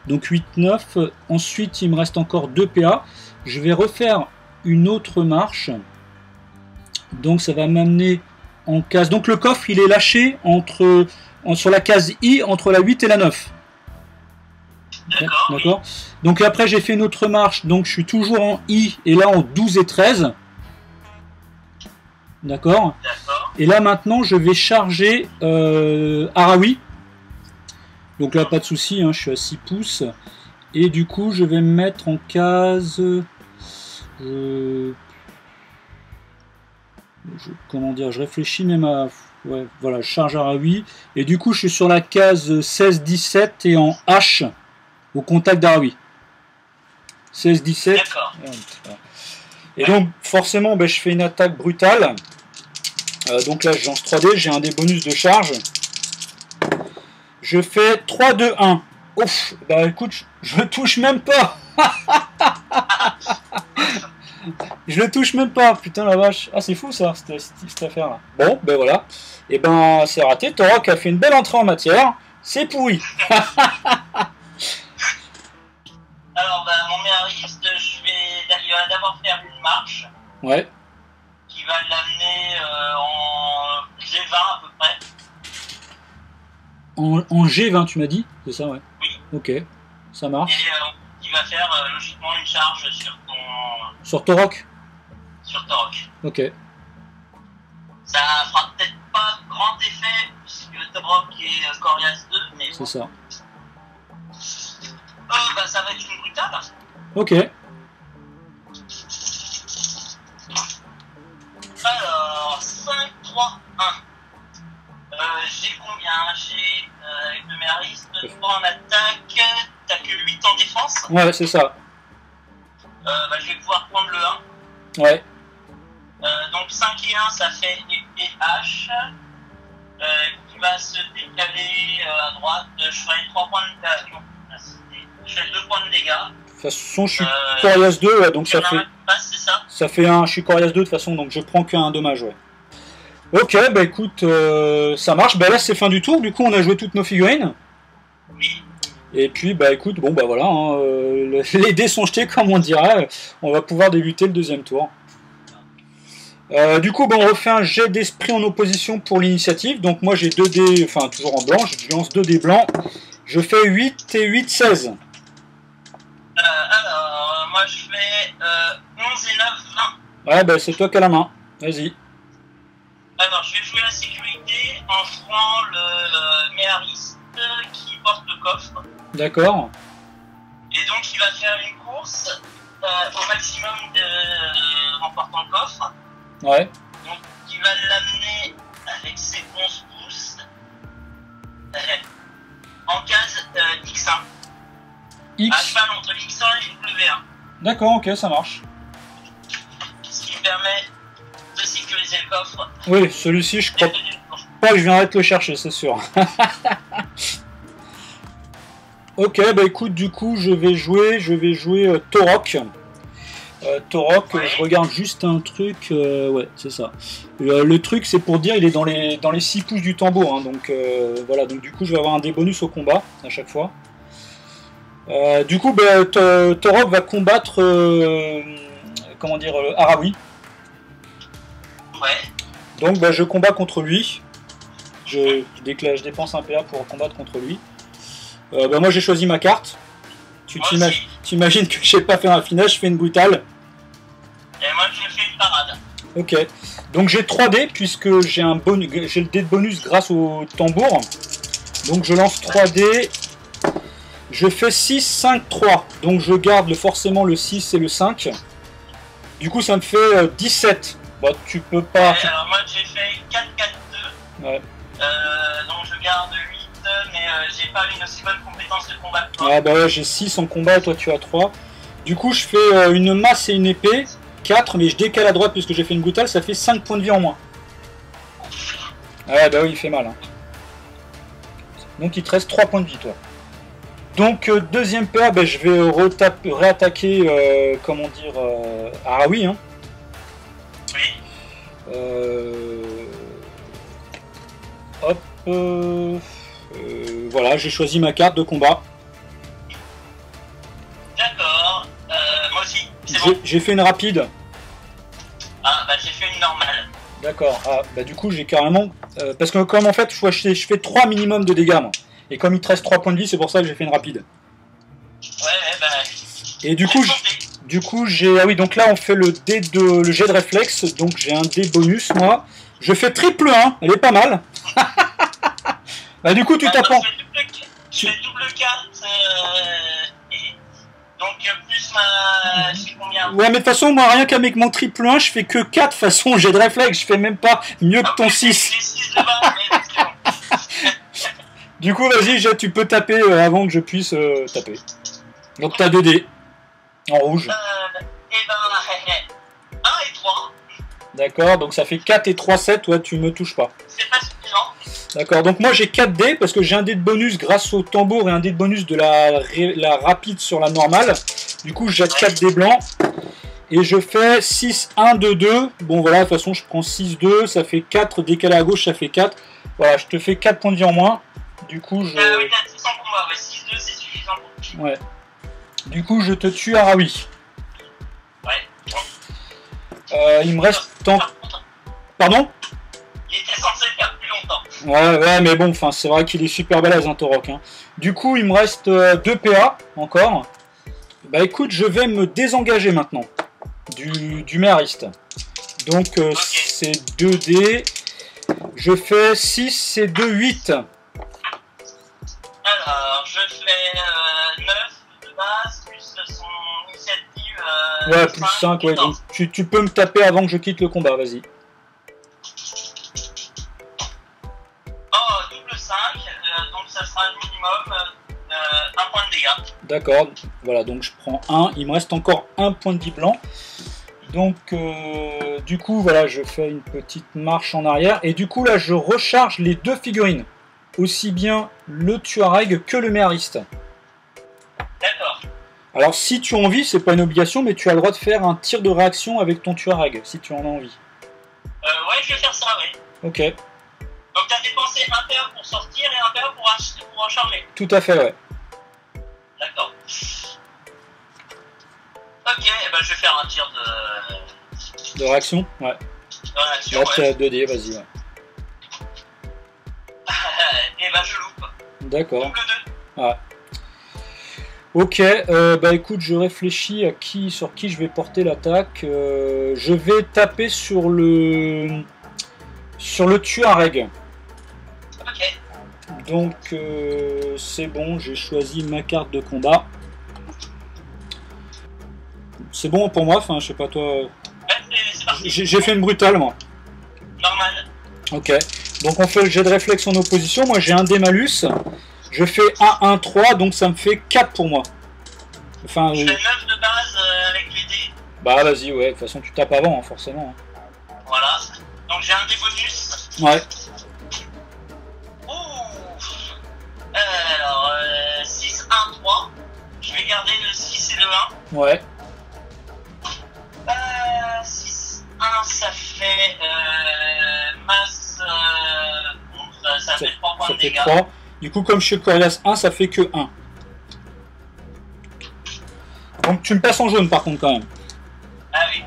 Donc 8, 9. Ensuite, il me reste encore 2 PA. Je vais refaire une autre marche. Donc ça va m'amener en case. Donc le coffre, il est lâché sur la case I entre la 8 et la 9. D'accord. Donc après, j'ai fait une autre marche. Donc je suis toujours en I et là en 12 et 13. D'accord. Et là maintenant, je vais charger Arawi. Donc là, pas de souci, hein, je suis à 6 pouces. Et du coup, je vais me mettre en case... comment dire, je réfléchis même à... Ouais, voilà, je charge Arawi. Et du coup, je suis sur la case 16-17 et en H au contact d'Arawi. 16-17. Et donc, forcément, ben, je fais une attaque brutale. Donc là, je lance 3D, j'ai un des bonus de charge. Je fais 3, 2, 1. Ouf, bah écoute, je le touche même pas. Je le touche même pas, putain la vache. Ah, c'est fou ça, cette affaire là. Bon, ben voilà. Et ben, c'est raté. Torok a fait une belle entrée en matière. C'est pourri. Alors, ben, mon méhariste, il va d'abord faire une marche. Ouais. Qui va l'amener en G20 à peu près. En G20, tu m'as dit? C'est ça, ouais. Oui. Ok, ça marche. Et il va faire logiquement une charge sur ton... Sur Torok? Sur Torok. Ok. Ça fera peut-être pas grand effet, puisque Torok est Corias 2, mais... C'est ça. Bah, ça va être une brutale. Ok. Alors, 5, 3, 1. J'ai combien? J'ai, avec le méhariste, 3 en attaque, t'as que 8 en défense. Ouais, c'est ça. Bah, je vais pouvoir prendre le 1. Ouais. Donc 5 et 1, ça fait épée H. Qui va se décaler à droite. Je ferai 3 points de dégâts. Non, je fais 2 points de dégâts. De toute façon, je suis Corias 2, ouais, donc ça fait... Ça fait un... Je suis Corias 2 de toute façon, donc je prends qu'un dommage, ouais. Ok, bah écoute, ça marche. Bah là, c'est fin du tour. Du coup, on a joué toutes nos figurines. Oui. Et puis, bah écoute, bon, bah voilà, hein, les dés sont jetés, comme on dirait. On va pouvoir débuter le deuxième tour. Du coup, bah, on refait un jet d'esprit en opposition pour l'initiative. Donc moi, j'ai 2 dés, enfin, toujours en blanc. Je lance 2 dés blancs. Je fais 8 et 8, 16. Alors, moi, je fais 11 et 9, 20. Ouais, bah c'est toi qui as la main. Vas-y. Alors, je vais jouer la sécurité en jouant le méhariste qui porte le coffre. D'accord. il va faire une course au maximum remportant le coffre. Ouais. Donc il va l'amener avec ses 11 pouces en case X1. X. À cheval entre X1 et W1. D'accord, ok, ça marche. Ce qui permet de sécuriser le coffre. Oui, celui-ci, je crois pas que je viendrai te le chercher, c'est sûr. Ok, bah écoute, du coup, je vais jouer Torok. Torok, Ouais. je regarde juste un truc, ouais, c'est ça. Le truc, c'est pour dire, il est dans les 6 pouces du tambour, hein, donc voilà, donc du coup, je vais avoir un des bonus au combat à chaque fois. Du coup, bah, Torok va combattre, comment dire, Arawi. Ouais. Donc, bah, je combats contre lui. Je dépense un PA pour combattre contre lui. Bah, moi, j'ai choisi ma carte. Moi aussi. T'imagines que je sais pas faire un finage, je fais une brutale. Et moi, je fais une parade. Ok. Donc j'ai 3 dés puisque j'ai le dé de bonus grâce au tambour. Donc je lance 3 dés. Je fais 6, 5, 3. Donc je garde forcément le 6 et le 5. Du coup ça me fait 17. Bah tu peux pas... Ouais, alors moi, j'ai fait 4, 4, 2. Ouais. Donc je garde 8, mais j'ai pas une aussi bonne compétence de combat que toi. Ah bah ouais, j'ai 6 en combat et toi tu as 3. Du coup je fais une masse et une épée. 4, mais je décale à droite puisque j'ai fait une brutale, ça fait 5 points de vie en moins. Ouais bah oui, il fait mal. Hein. Donc il te reste 3 points de vie toi. Donc deuxième PA, bah, je vais réattaquer, comment dire, Arawi. Hein. Oui. Hop. Voilà, j'ai choisi ma carte de combat. D'accord. Moi aussi. C'est bon. J'ai fait une rapide. Ah, bah j'ai fait une normale. D'accord. Ah, bah du coup j'ai carrément... parce que comme en fait je fais 3 minimum de dégâts moi. Et comme il te reste 3 points de vie, c'est pour ça que j'ai fait une rapide. Ouais, bah... Et du coup j'ai... Ah oui, donc là on fait le jet de réflexe. Donc j'ai un dé bonus moi. Je fais triple 1, elle est pas mal. Bah du coup tu tapes en... Je fais double 4, et donc plus ma... Je sais combien. Ouais mais de toute façon moi rien qu'avec mon triple 1 je fais que 4 de façon jet de réflexe. Je fais même pas mieux que ton 6. J'ai 6 de base, mais c'est bon. Du coup vas-y tu peux taper avant que je puisse taper. Donc t'as 2 dés. En rouge. Et ben... 1 et 3. D'accord, donc ça fait 4 et 3, 7, toi tu me touches pas. C'est pas suffisant. D'accord, donc moi j'ai 4 dés parce que j'ai un dé de bonus grâce au tambour et un dé de bonus de la rapide sur la normale. Du coup j'ai 4 dés blancs. Et je fais 6, 1, 2, 2. Bon voilà, de toute façon je prends 6, 2, ça fait 4, décalé à gauche ça fait 4. Voilà, je te fais 4 points de vie en moins. Du coup je... Oui, t'as 600 pour moi, ouais, 6, 2 c'est suffisant pour moi. Ouais. Du coup je te tue Arawi. Ouais. Il me reste tant... Pardon? Il était censé faire plus longtemps. Ouais, mais bon, enfin, c'est vrai qu'il est super balèze, hein, Torok. Hein. Du coup, il me reste 2 PA encore. Bah écoute, je vais me désengager maintenant du méariste. Donc, c'est 2 dés. Je fais 6 et 2, 8. Alors, je fais 9 de base, plus son initiative. Ouais, plus 5, ouais. Donc, tu peux me taper avant que je quitte le combat, vas-y. Oh, double 5, donc ça sera un minimum 1 point de dégâts. D'accord, voilà, donc je prends 1. Il me reste encore 1 point de vie blanc. Donc, du coup, voilà, je fais une petite marche en arrière. Et du coup, là, je recharge les 2 figurines. Aussi bien le Tuareg que le méariste. D'accord. Alors, si tu as envie, c'est pas une obligation, mais tu as le droit de faire un tir de réaction avec ton Tuareg, si tu en as envie. Ouais, je vais faire ça, oui. Ok. Donc, t'as dépensé un PA pour sortir et un PA pour recharger. Tout à fait, ouais. D'accord. Ok, ben je vais faire un tir De réaction? Ouais. de réaction. Là, tu as Ouais. 2 dés, vas-y, ouais. Et ben je loupe. D'accord. Double 2. Ouais. Ok, bah écoute, je réfléchis à sur qui je vais porter l'attaque. Je vais taper sur le Tuareg. Ok. Donc c'est bon, j'ai choisi ma carte de combat. C'est bon pour moi, enfin je sais pas toi. Ouais, c'est parti. J'ai fait une brutale moi. Normal. Ok. Donc on fait le jet de réflexe en opposition. Moi j'ai un dé malus. Je fais 1, 1, 3, donc ça me fait 4 pour moi. Enfin. Je fais 9 de base avec les dés. Bah vas-y, ouais, de toute façon tu tapes avant, hein, forcément. Voilà. Donc j'ai un dé bonus. Ouais. Ouh. Alors, 6, 1, 3. Je vais garder le 6 et le 1. Ouais. 6, 1, ça fait masse 11, ça fait 3 points Ça de fait dégâts. 3. Du coup, comme je suis coriace 1, ça fait que 1. Donc tu me passes en jaune par contre quand même. Ah oui.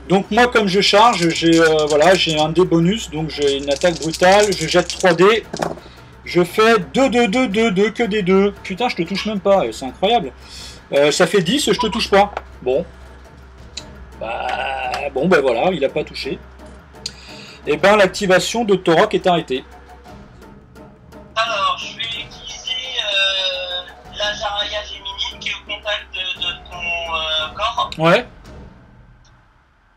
Donc moi comme je charge, j'ai voilà, j'ai un dé bonus, donc j'ai une attaque brutale, je jette 3 dés. Je fais 2, 2, 2, 2, 2, que des 2. Putain, je te touche même pas, c'est incroyable. Ça fait 10, je te touche pas. Bon. Bon, ben voilà, il a pas touché. Et ben l'activation de Torok est arrêtée. Alors, je vais utiliser la Jaraya féminine qui est au contact de ton corps. Ouais.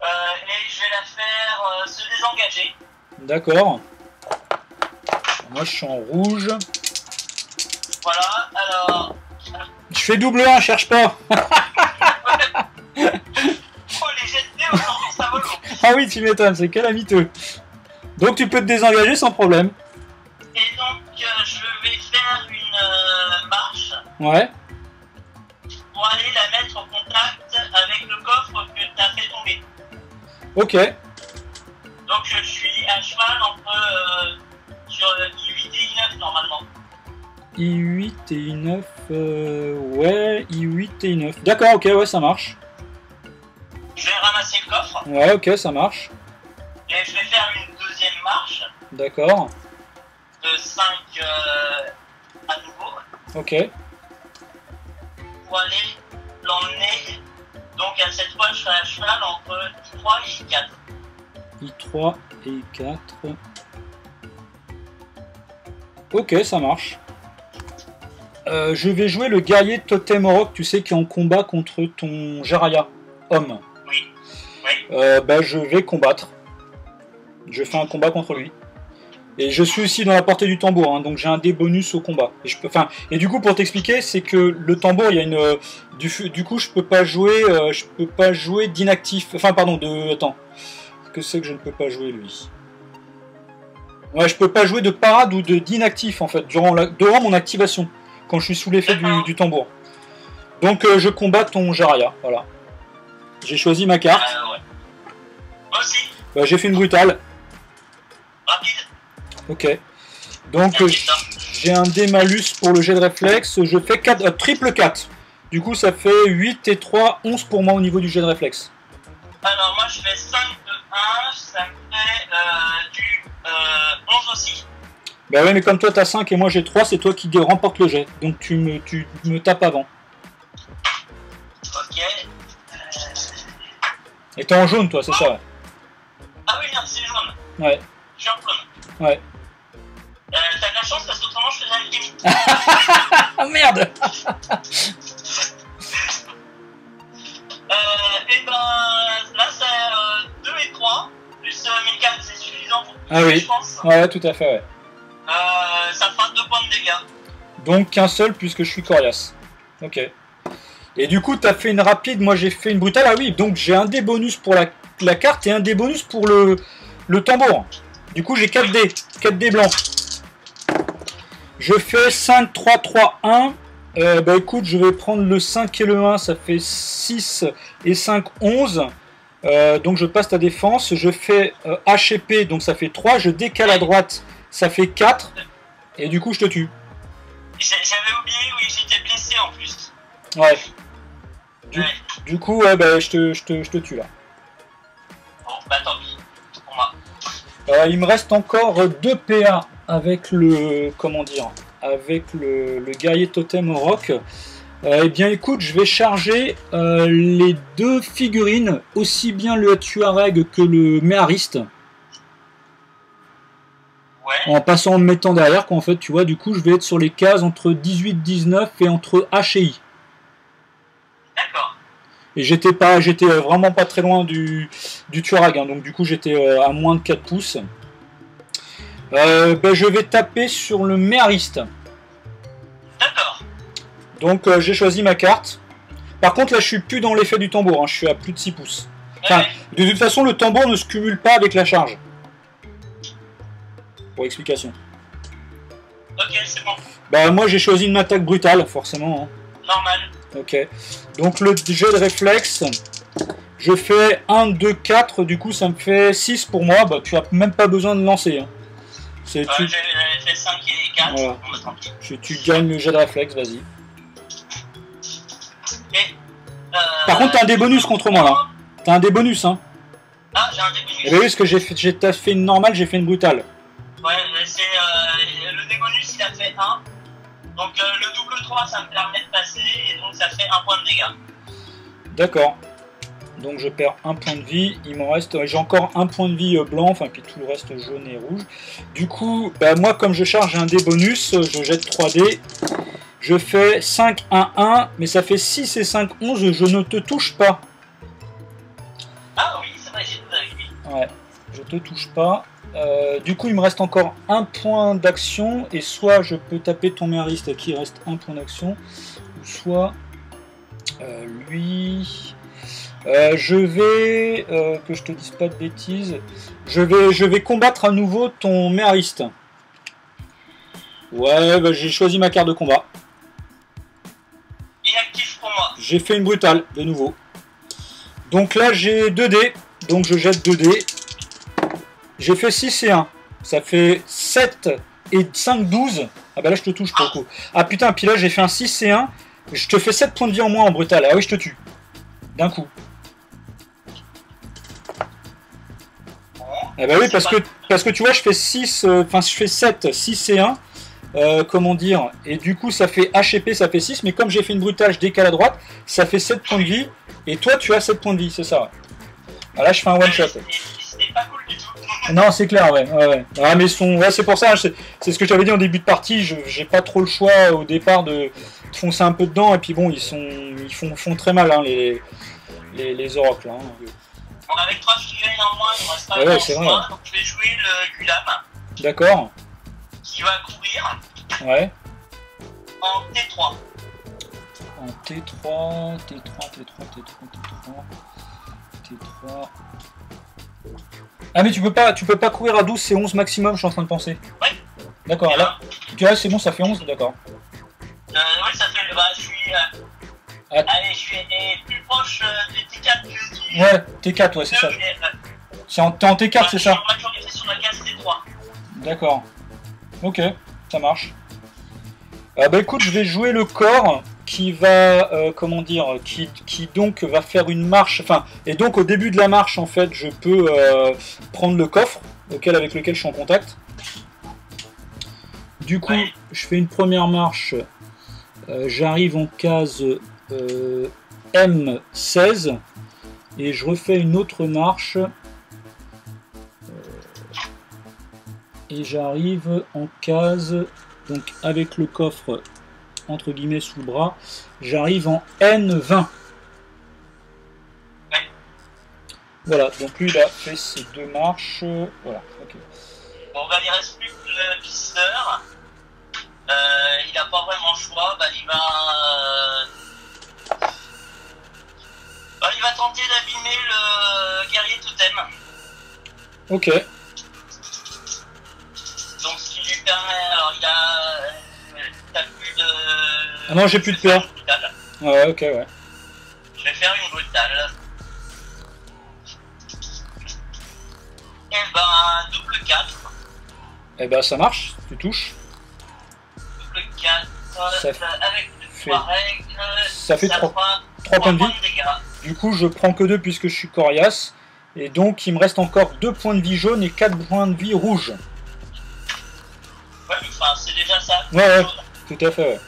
Et je vais la faire se désengager. D'accord. Moi je suis en rouge. Voilà, alors... Je fais double 1, cherche pas. Oh, les jets de dés aujourd'hui, ça vole. Ah oui, tu m'étonnes, c'est calamiteux. Donc tu peux te désengager sans problème. Et donc, je vais faire une marche Ouais. pour aller la mettre en contact avec le coffre que tu as fait tomber. Ok. Donc, je suis à cheval entre sur I8 et I9 normalement. I8 et I9, ouais, I8 et I9. D'accord, ok, ouais, ça marche. Je vais ramasser le coffre Ouais, ok, ça marche. et je vais faire une deuxième marche D'accord. de 5 à nouveau Ok. pour aller l'emmener. Donc, à cette fois, je serai à cheval entre I3 et I4. I3 et I4. Ok, ça marche. Je vais jouer le guerrier Totem Orok, tu sais, qui est en combat contre ton Jaraya, homme. Oui. Oui. Bah, je vais combattre. Je fais un combat contre lui. Et je suis aussi dans la portée du tambour, hein, donc j'ai un dé bonus au combat. Et du coup, pour t'expliquer, c'est que le tambour, il y a une... Du coup, je peux pas jouer d'inactif. Enfin, pardon, Attends. Que c'est que je ne peux pas jouer, lui? Ouais, je peux pas jouer de parade ou d'inactif, en fait, durant mon activation, quand je suis sous l'effet du tambour. Donc, je combats ton Jaraya, voilà. J'ai choisi ma carte. Ouais. Moi aussi. Bah, j'ai fait une brutale. Rapide. Ok. Donc, j'ai un dé malus pour le jet de réflexe. Je fais triple 4. Du coup, ça fait 8 et 3, 11 pour moi au niveau du jet de réflexe. Alors, moi, je fais 5 de 1, ça me fait du 11 aussi. Bah ouais, mais comme toi t'as 5 et moi j'ai 3, c'est toi qui remporte le jet. Donc tu me tapes avant. Ok. Et t'es en jaune, toi, c'est ça, ouais. Ah oui, non, c'est jaune. Ouais. Je suis en jaune. Ouais. T'as de la chance parce qu'autrement, je faisais alchimie. Ah merde. Et ben là, c'est 2 et 3, plus 1004, c'est suffisant pour Ah oui. je pense. Ouais, tout à fait, ouais. Ça fera 2 points de dégâts. Donc qu'un seul puisque je suis coriace. Ok. Et du coup, t'as fait une rapide, moi j'ai fait une brutale. Ah oui, donc j'ai un dé bonus pour la carte et un dé bonus pour le tambour. Du coup, j'ai 4 dés. 4 dés blancs. Je fais 5, 3, 3, 1. Bah écoute, je vais prendre le 5 et le 1, ça fait 6 et 5, 11. Donc je passe ta défense. Je fais H et P, donc ça fait 3. Je décale à droite, ça fait 4. Et du coup, je te tue. J'avais oublié, oui, j'étais blessé en plus. Ouais. Ouais. Du coup, ouais, bah, je te tue là. Bon, bah tant pis, pour moi. Il me reste encore 2 PA avec le... Comment dire? Avec le guerrier totem au roc. Eh bien écoute, je vais charger les 2 figurines, aussi bien le Tuareg que le Méhariste. Ouais. En passant, en me mettant derrière, quoi, en fait, tu vois, du coup, je vais être sur les cases entre 18, 19 et entre H et I. D'accord. Et j'étais vraiment pas très loin du Tuareg, hein, donc du coup j'étais à moins de 4 pouces. Ben, je vais taper sur le Méariste. D'accord. Donc j'ai choisi ma carte. Par contre là je suis plus dans l'effet du tambour, hein, je suis à plus de 6 pouces. Enfin, de toute façon le tambour ne se cumule pas avec la charge. Pour explication. Ok, c'est bon. Bah moi j'ai choisi une attaque brutale, forcément. Hein. Normal. Ok. Donc le jet de réflexe, je fais 1, 2, 4, du coup ça me fait 6 pour moi. Bah tu as même pas besoin de lancer. Hein. J'ai fait 5 et 4, voilà. on va tranquille. Tu gagnes le jet de réflexe, vas-y. Et, par contre t'as un des bonus contre moi là. T'as un des bonus hein. Ah j'ai un des bonus. Eh bien oui, parce que j'ai fait une normale, j'ai fait une brutale. Ouais, c'est le débonus il a fait 1. Donc le double 3 ça me permet de passer et donc ça fait 1 point de dégâts. D'accord. Donc je perds 1 point de vie. Il m'en reste. J'ai encore 1 point de vie blanc, enfin puis tout le reste jaune et rouge. Du coup, bah, moi comme je charge un dé bonus, je jette 3 dés. Je fais 5, 1, 1, mais ça fait 6 et 5, 11, je ne te touche pas. Ah oui, c'est vrai, j'ai tout avec lui. Ouais, je te touche pas. Du coup, il me reste encore 1 point d'action, et soit je peux taper ton Méariste qui reste 1 point d'action, ou soit lui. Je vais, que je te dise pas de bêtises, je vais combattre à nouveau ton Méariste. Ouais, bah, j'ai choisi ma carte de combat. Inactif pour moi. J'ai fait une brutale, de nouveau. Donc là, j'ai 2 dés, donc je jette 2 dés. J'ai fait 6 et 1. Ça fait 7 et 5, 12. Ah bah là, je te touche pour le coup. Ah putain, puis là, j'ai fait un 6 et 1. Je te fais 7 points de vie en moins en brutal. Ah oui, je te tue. D'un coup. Ah bah oui, parce que tu vois, je fais 6, enfin, je fais 7, 6 et 1. Comment dire, et du coup ça fait HP, ça fait 6, mais comme j'ai fait une brutale, je décale à droite, ça fait 7 points de vie, et toi tu as 7 points de vie, c'est ça. Ouais. Ah, là je fais un one shot. C'est pas cool du tout. Non, c'est clair, ouais. Ah, mais ouais, c'est pour ça, c'est ce que j'avais dit en début de partie, j'ai pas trop le choix au départ de foncer un peu dedans, et puis bon, ils font très mal, hein, les oracles. Hein. Bon, avec 3 figurines en moins, il ne reste pas ouais, c'est vrai. Donc je vais jouer le Gulam. D'accord. Qui va courir. Ouais. En T3. En T3, T3. Ah mais tu peux pas courir à 12, c'est 11 maximum, je suis en train de penser. Ouais. D'accord, là. Tu vois, c'est bon, ça fait 11, d'accord. Ouais, ça fait. Bah, je suis. Allez, je suis plus proche des T4 que du. Ouais, T4, ouais, c'est ça. T'es en T4, c'est ça. Je suis majorité sur la case T3. D'accord. Ok, ça marche. Bah écoute, je vais jouer le corps qui va, comment dire, qui donc va faire une marche, enfin, et donc au début de la marche, en fait, je peux prendre le coffre avec lequel je suis en contact. Du coup, je fais une première marche, j'arrive en case M16, et je refais une autre marche, et j'arrive en case, donc avec le coffre entre guillemets sous le bras, j'arrive en N20. Voilà, donc lui il a fait ses 2 marches, voilà, ok. Bon, bah il reste plus que le pisteur, il n'a pas vraiment le choix, bah il va tenter d'abîmer le guerrier totem. Ok. Donc ce qui lui permet, alors il a... T'as plus de... Ah non, j'ai plus de peur. Ouais, ok, ouais. Je vais faire une brutale. Et ben, double 4. Et ben ça marche, tu touches. Double 4, avec le Tuareg, ça fait 3 points de vie. Du coup, je prends que 2 puisque je suis coriace. Et donc, il me reste encore 2 points de vie jaunes et 4 points de vie rouges. Ouais, enfin, c'est déjà ça. Ouais, tout à fait,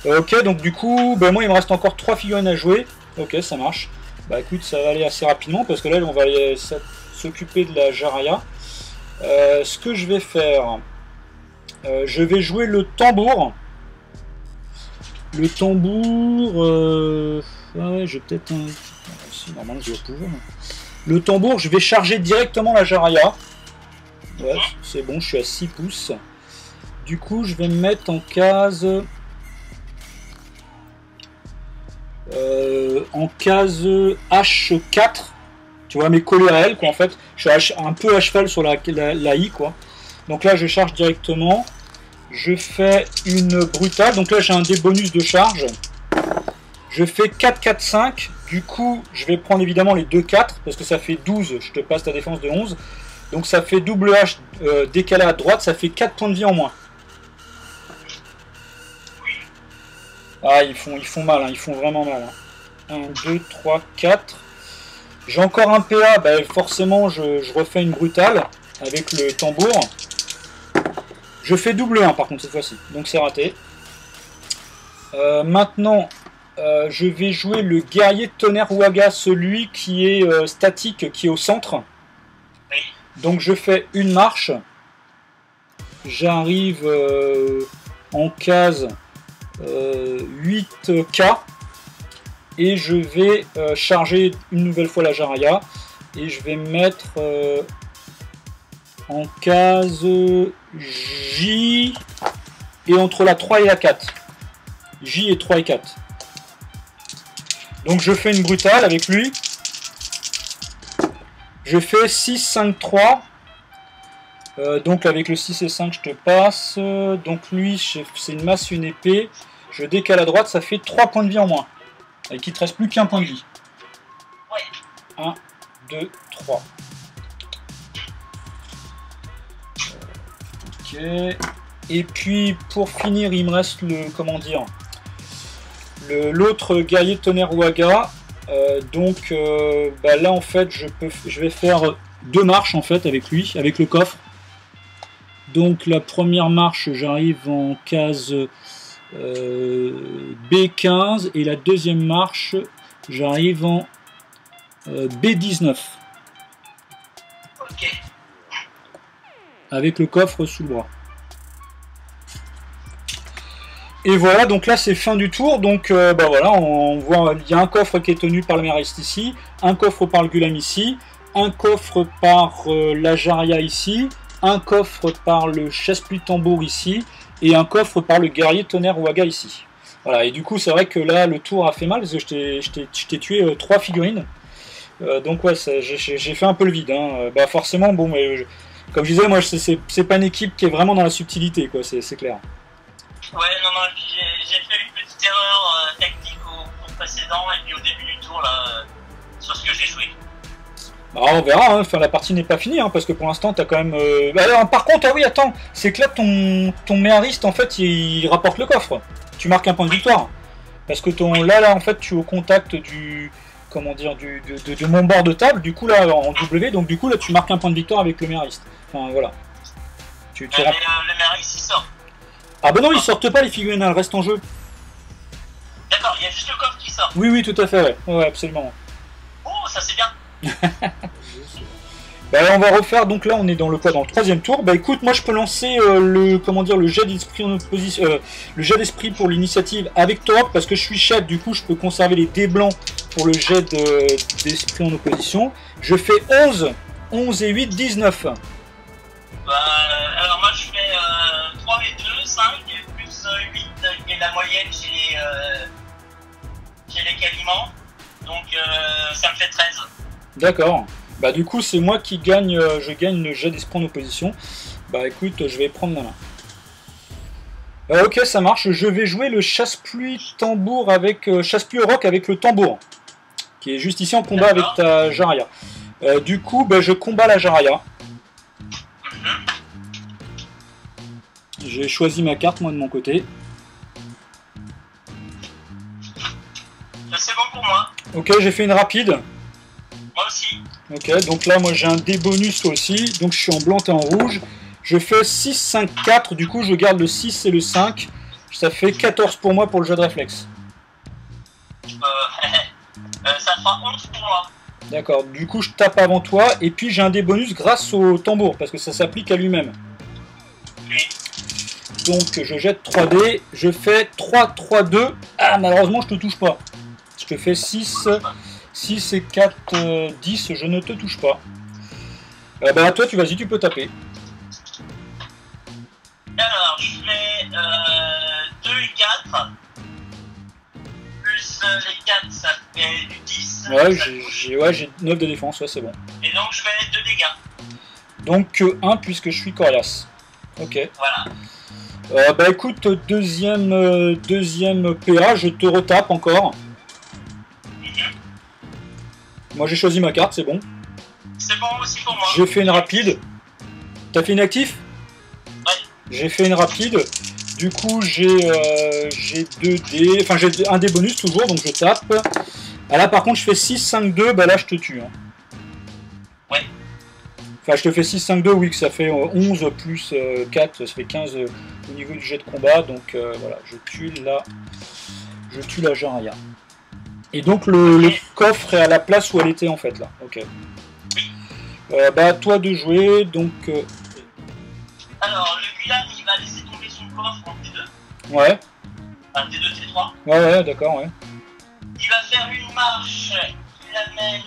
ouais. Ok, donc du coup, ben moi, il me reste encore 3 figurines à jouer. Ok, ça marche. Bah écoute, ça va aller assez rapidement parce que là, on va aller s'occuper de la Jaraya. Ce que je vais faire, je vais jouer le tambour. Le tambour, Ouais, je vais peut-être un... Si, normalement je dois pouvoir. Le tambour, je vais charger directement la Jaraya. Ouais, c'est bon, je suis à 6 pouces. Du coup, je vais me mettre en case... H4. Tu vois, mes collés réels, quoi, en fait. Je suis un peu à cheval sur la I, quoi. Donc là, je charge directement. Je fais une brutale. Donc là, j'ai un des bonus de charge. Je fais 4, 4, 5. Du coup, je vais prendre évidemment les 2, 4. Parce que ça fait 12. Je te passe ta défense de 11. Donc ça fait double H décalé à droite. Ça fait 4 points de vie en moins. Ah, ils font mal. Hein, ils font vraiment mal. Hein. 1, 2, 3, 4. J'ai encore un PA. Bah, forcément, je refais une brutale. Avec le tambour. Je fais double 1 par contre cette fois-ci, donc c'est raté. Maintenant, je vais jouer le guerrier tonnerre Waga, celui qui est statique, qui est au centre. Donc je fais une marche. J'arrive en case 8K. Et je vais charger une nouvelle fois la Jaraya. Et je vais mettre... en case J et entre la 3 et la 4. J et 3 et 4. Donc je fais une brutale avec lui. Je fais 6, 5, 3. Donc avec le 6 et 5 je te passe. Donc lui c'est une masse, une épée. Je décale à droite, ça fait 3 points de vie en moins. Et qu'il te reste plus qu'un point de vie. 1, 2, 3. Et puis pour finir, il me reste le comment dire l'autre guerrier de tonnerre Waga. Donc bah là en fait je vais faire 2 marches en fait avec lui, avec le coffre. Donc la première marche, j'arrive en case B15 et la deuxième marche, j'arrive en B19. Ok. Avec le coffre sous le bras. Et voilà, donc là c'est fin du tour. Donc bah voilà, on voit, il y a un coffre qui est tenu par le Mériste ici, un coffre par le Gulam ici, un coffre par la Jaraya ici, un coffre par le chasse-pluie tambour ici, et un coffre par le guerrier tonnerre Waga ici. Voilà, et du coup c'est vrai que là le tour a fait mal, parce que je t'ai tué 3 figurines. Donc ouais, j'ai fait un peu le vide. Hein. Bah forcément, bon, mais... Comme je disais, moi, c'est pas une équipe qui est vraiment dans la subtilité, quoi, c'est clair. Ouais, non, j'ai fait une petite erreur technique au tour précédent et puis au début du tour, là, sur ce que j'ai joué. Bah, on verra, hein. Enfin, la partie n'est pas finie, hein, parce que pour l'instant, t'as quand même... Bah, alors, par contre, ah oui, attends, c'est que là, ton méhariste, en fait, il rapporte le coffre. Tu marques un point de victoire. Parce que là, en fait, tu es au contact du... Comment dire, de mon bord de table, du coup, là, en W, donc du coup, là, tu marques un point de victoire avec le méhariste. Enfin, voilà. Mais le méhariste, il sort. Ah bah non, ils sortent pas les figurines, elles restent en jeu. D'accord, il y a juste le coffre qui sort. Oui, oui, tout à fait, ouais. Ouais, absolument. Oh, ça c'est bien. Bah, on va refaire, donc là, on est dans le troisième tour. Bah écoute, moi je peux lancer le jet d'esprit en opposition, le jet d'esprit pour l'initiative avec toi, parce que je suis chef, du coup je peux conserver les dés blancs pour le jet d'esprit en opposition. Je fais 11 et 8, 19. Alors moi je fais 3 et 2, 5, plus 8, qui est la moyenne chez les Calimans. Donc ça me fait 13. D'accord. Bah du coup c'est moi qui gagne, je gagne le jet d'esprit en opposition. Bah écoute, je vais prendre la main. Ok, ça marche. Je vais jouer le chasse-pluie tambour avec chasse-pluie rock avec le tambour, qui est juste ici en combat avec ta Jaraya. Du coup, bah, je combats la Jaraya. J'ai choisi ma carte, moi, de mon côté. C'est bon pour moi. Ok, j'ai fait une rapide. Moi aussi. Ok, donc là, moi, j'ai un dé bonus, toi aussi. Donc, je suis en blanc et en rouge. Je fais 6, 5, 4. Du coup, je garde le 6 et le 5. Ça fait 14 pour moi pour le jeu de réflexe. Ça fera 11 pour moi. D'accord, du coup, je tape avant toi. Et puis, j'ai un dé bonus grâce au tambour, parce que ça s'applique à lui-même. Oui. Donc je jette 3 dés, je fais 3, 3, 2. Ah, malheureusement je te touche pas. Je te fais 6, 6 et 4, 10, je ne te touche pas. Bah toi, vas-y, tu peux taper. Alors, je fais 2 et 4. Plus les 4, ça fait du 10. Ouais, j'ai 9 de défense, ouais, c'est bon. Et donc, je fais 2 dégâts. Donc 1 puisque je suis coriace. Ok. Voilà. Bah écoute, deuxième PA, je te retape encore. Moi j'ai choisi ma carte, c'est bon. C'est bon aussi pour moi. J'ai fait une rapide. T'as fait une actif? Ouais. J'ai fait une rapide. Du coup j'ai 2 dés. Enfin j'ai un dé bonus toujours, donc je tape. Ah là par contre je fais 6, 5, 2, bah là je te tue. Hein. Ouais. Enfin je te fais 6, 5, 2, oui, que ça fait 11 plus 4, ça fait 15 au niveau du jet de combat. Donc voilà, je tue la Jaraya. Et donc le coffre est à la place où elle était en fait là. Ok. Bah toi de jouer, donc... Alors le Gulan il va laisser tomber son coffre en T2. Ouais. Enfin T2, T3. Ouais, d'accord, ouais. Il va faire une marche qui l'amène...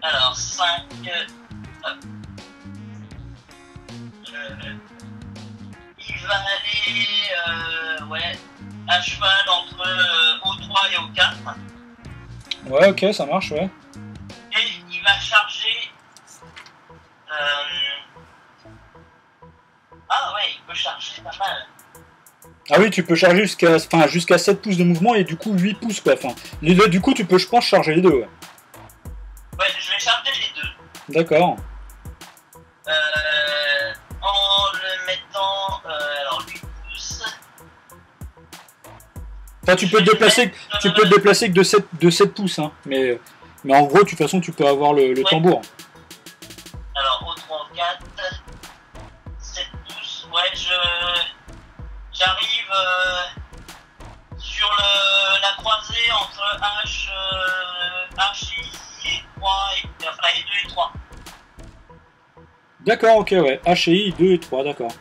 Alors 5... il va aller... ouais... à cheval entre O3 et O4. Ouais, ok, ça marche, ouais. Et il va charger... Ah ouais, il peut charger pas mal. Ah oui, tu peux charger jusqu'à 7 pouces de mouvement et du coup 8 pouces quoi. Enfin, les deux, du coup tu peux je pense charger les deux. Ouais, ouais je vais charger les deux. D'accord. En le mettant... alors 8 pouces... Enfin, tu peux te déplacer que de 7 pouces, hein. Mais en gros, de toute façon, tu peux avoir le tambour. Alors, O3, 4, 7 pouces, ouais, j'arrive sur la croisée entre H et 3, enfin, et 2 et 3. D'accord, ok, ouais. H et I, 2 et 3, d'accord.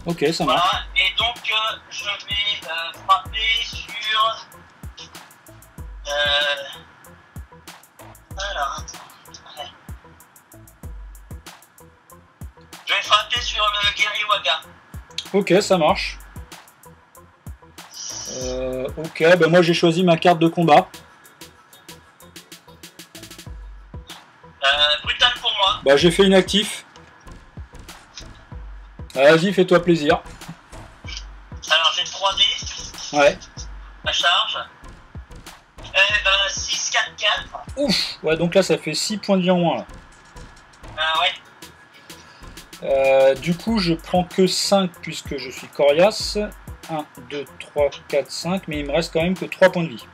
Ok, ça marche. Voilà, et donc, je vais frapper sur... alors, attends. Ouais. Je vais frapper sur le Geriwaga. Ok, ça marche. Ok, bah moi j'ai choisi ma carte de combat. Brutal pour moi. Bah j'ai fait inactif. Vas-y, fais-toi plaisir. Alors j'ai 3 dés. Ouais. La charge. 6, 4, 4. Ouf. Ouais, donc là ça fait 6 points de vie en moins là. Ouais. Du coup, je prends que 5 puisque je suis coriace. 1, 2, 3, 4, 5, mais il me reste quand même que 3 points de vie.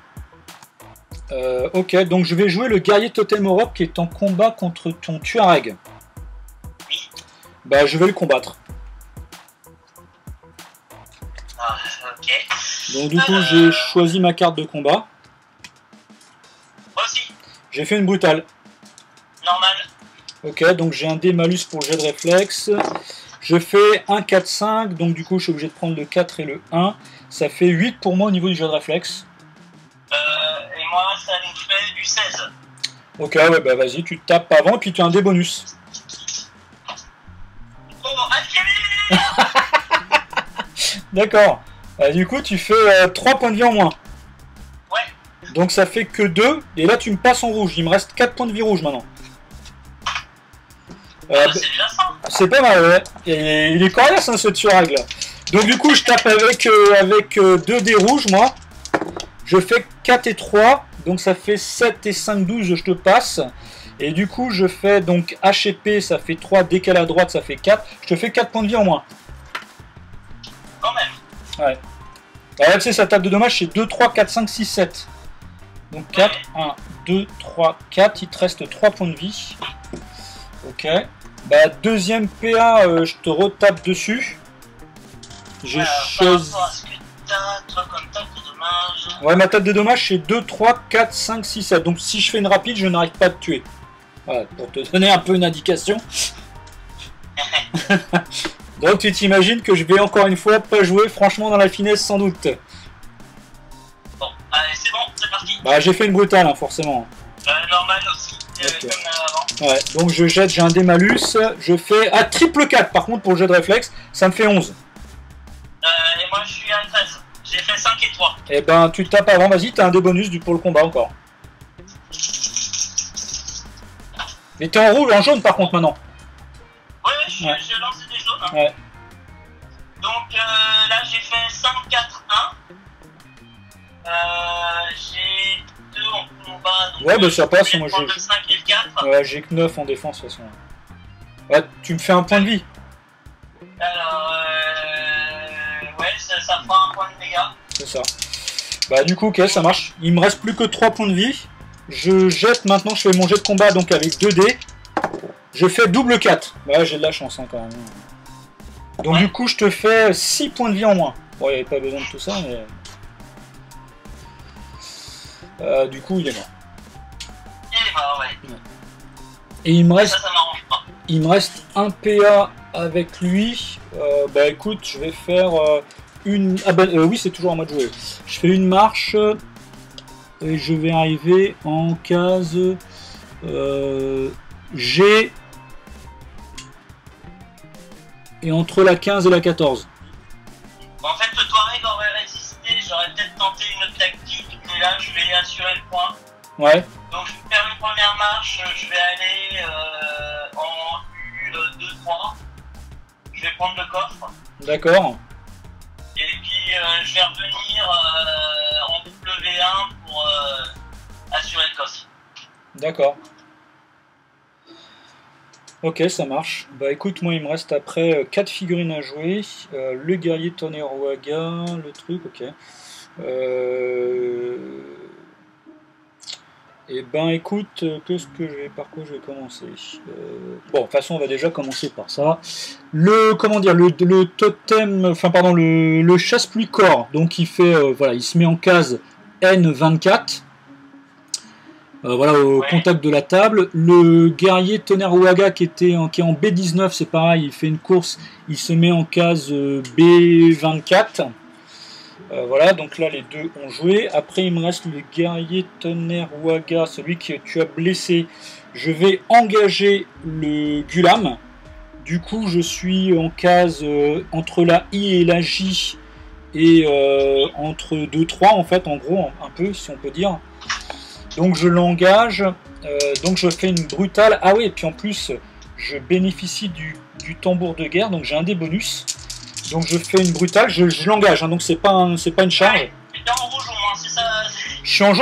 Ok, donc je vais jouer le guerrier Totem Europe qui est en combat contre ton Tuareg. Oui. Bah, je vais le combattre. Ah, ok. Donc, du coup, j'ai choisi ma carte de combat. Moi aussi. J'ai fait une brutale. Normal. Ok, donc j'ai un dé malus pour le jet de réflexe. Je fais 1, 4, 5, donc du coup je suis obligé de prendre le 4 et le 1. Ça fait 8 pour moi au niveau du jet de réflexe. Et moi ça nous fait du 16. Ok, ouais, bah vas-y, tu te tapes avant et puis tu as un dé bonus. Oh, allez. D'accord. Du coup tu fais 3 points de vie en moins. Ouais. Donc ça fait que 2, et là tu me passes en rouge. Il me reste 4 points de vie rouge maintenant. C'est déjà ça. C'est pas mal, ouais. Et il est coriace, hein, ce Tuareg là. Donc du coup, je tape avec 2 dés rouges, moi. Je fais 4 et 3. Donc ça fait 7 et 5, 12, je te passe. Et du coup, je fais donc H et P, ça fait 3. Décalé à droite, ça fait 4. Je te fais 4 points de vie en moins. Quand même. Ouais. Alors là, tu sais, sa table de dommage, c'est 2, 3, 4, 5, 6, 7. Donc 4, 1, 2, 3, 4. Il te reste 3 points de vie. Ok. Bah, deuxième PA, je te retape dessus. J'ai choisi... Par rapport à ce que t'as, toi, comme table de dommage... Ouais, ma table de dommage, c'est 2, 3, 4, 5, 6, 7. Donc si je fais une rapide, je n'arrive pas à te tuer. Voilà, pour te donner un peu une indication. Donc tu t'imagines que je vais encore une fois pas jouer franchement dans la finesse sans doute. Bon, Allez, c'est bon, c'est parti. Bah, j'ai fait une brutale, hein, forcément. Normal aussi, Ok. comme avant. Ouais, donc je jette, j'ai un dé malus, je fais à triple 4 par contre pour le jet de réflexe, ça me fait 11. Et moi je suis à 13. J'ai fait 5 et 3. Et ben tu tapes avant, vas-y, t'as un dé bonus pour le combat encore. Mais t'es en rouge, en jaune par contre maintenant. Ouais, Ouais. je lance des jaunes. Hein. Ouais. Donc là j'ai fait 5, 4, 1. J'ai 2 en combat. Donc, Ouais, bah ça passe, je vais moi prendre j'ai. le 5 et le 4. Ouais, j'ai que 9 en défense de toute façon. Ouais, tu me fais un point de vie. Alors, ouais, ça fera un point de dégâts. C'est ça. Bah du coup, ok, ça marche. Il me reste plus que 3 points de vie. Je jette maintenant, je fais mon jet de combat donc avec 2 dés. Je fais double 4. Ouais, j'ai de la chance hein, quand même. Donc Ouais. du coup, je te fais 6 points de vie en moins. Bon, il n'y avait pas besoin de tout ça, mais... du coup, il est mort. Il est mort, ouais. Et il me reste, Ça m'arrange pas. il me reste un PA avec lui. Bah écoute, je vais faire une... Ah bah oui, c'est toujours en mode jouer. Je fais une marche et je vais arriver en case G et entre la 15 et la 14. En fait, le Touareg aurait résisté, j'aurais peut-être tenté une autre tactique, mais là je vais assurer le point. Ouais, Donc je vais faire une première marche, je vais aller en U2-3. Je vais prendre le coffre. d'accord. Et puis je vais revenir en W1 pour assurer le coffre. D'accord. Ok, ça marche. Bah écoute, moi il me reste après 4 figurines à jouer. Le guerrier Toneroaga, le truc, ok. Et ben écoute, par quoi je vais commencer bon, de toute façon on va déjà commencer par ça. Comment dire, le totem, enfin pardon, le chasse-pluie corps, donc il fait, voilà, il se met en case N24. Voilà, au contact de la table. Le guerrier Toneroaga qui est en B19, c'est pareil, il fait une course, il se met en case B24. Voilà, donc là les deux ont joué. Après il me reste le guerrier Toneroaga, celui que tu as blessé. Je vais engager le Gulam. Du coup je suis en case entre la I et la J et entre 2-3 en fait, en gros, un peu si on peut dire. Donc je l'engage, donc je fais une brutale. Ah oui, et puis en plus je bénéficie du tambour de guerre, donc j'ai un des bonus. Donc je fais une brutale, je l'engage, hein, donc c'est pas une charge. Ouais, t'es en rouge au moins, c'est ça. Je suis en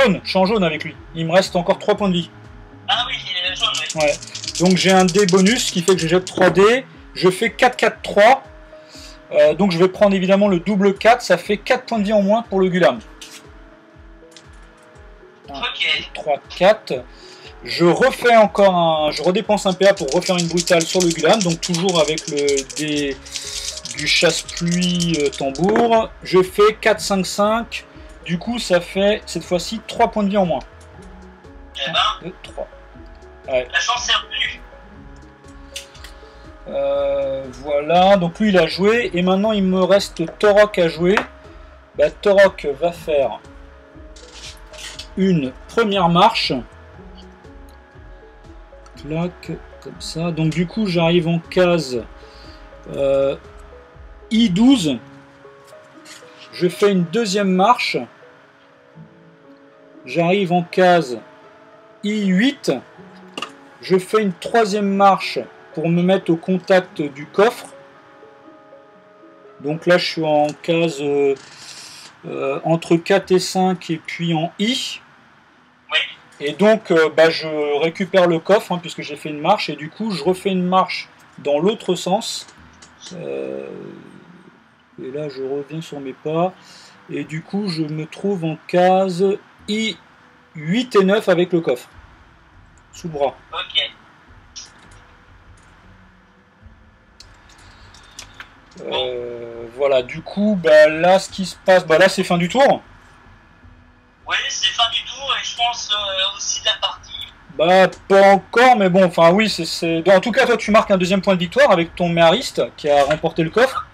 jaune avec lui. Il me reste encore 3 points de vie. Ah oui, il est jaune, oui. Ouais. Donc j'ai un dé bonus qui fait que je jette 3 dés. Je fais 4-4-3. Donc je vais prendre évidemment le double 4, ça fait 4 points de vie en moins pour le Gulam. 1, Ok. 3, 4. Je refais encore je redépense un PA pour refaire une brutale sur le Gulam, donc toujours avec le dé du chasse-pluie tambour. Je fais 4, 5, 5. Du coup, ça fait cette fois-ci 3 points de vie en moins. Eh 1, ben, 2, 3. Ouais. la chance est revenue. Voilà, donc lui il a joué. Et maintenant il me reste Torok à jouer. Bah, Torok va faire une première marche. Clac, comme ça. Donc du coup j'arrive en case I12. Je fais une deuxième marche. J'arrive en case I8. Je fais une troisième marche pour me mettre au contact du coffre. Donc là je suis en case entre 4 et 5 et puis en I. Oui. Et donc bah, je récupère le coffre hein, puisque j'ai fait une marche et du coup je refais une marche dans l'autre sens. Et là je reviens sur mes pas et du coup je me trouve en case I 8 et 9 avec le coffre sous le bras. Ok. Voilà, du coup bah, là ce qui se passe, bah, là c'est fin du tour. Oui, c'est fin du tour et je pense aussi de la partie. Bah pas encore mais bon enfin oui c'est... En tout cas toi tu marques un deuxième point de victoire avec ton méhariste qui a remporté le coffre.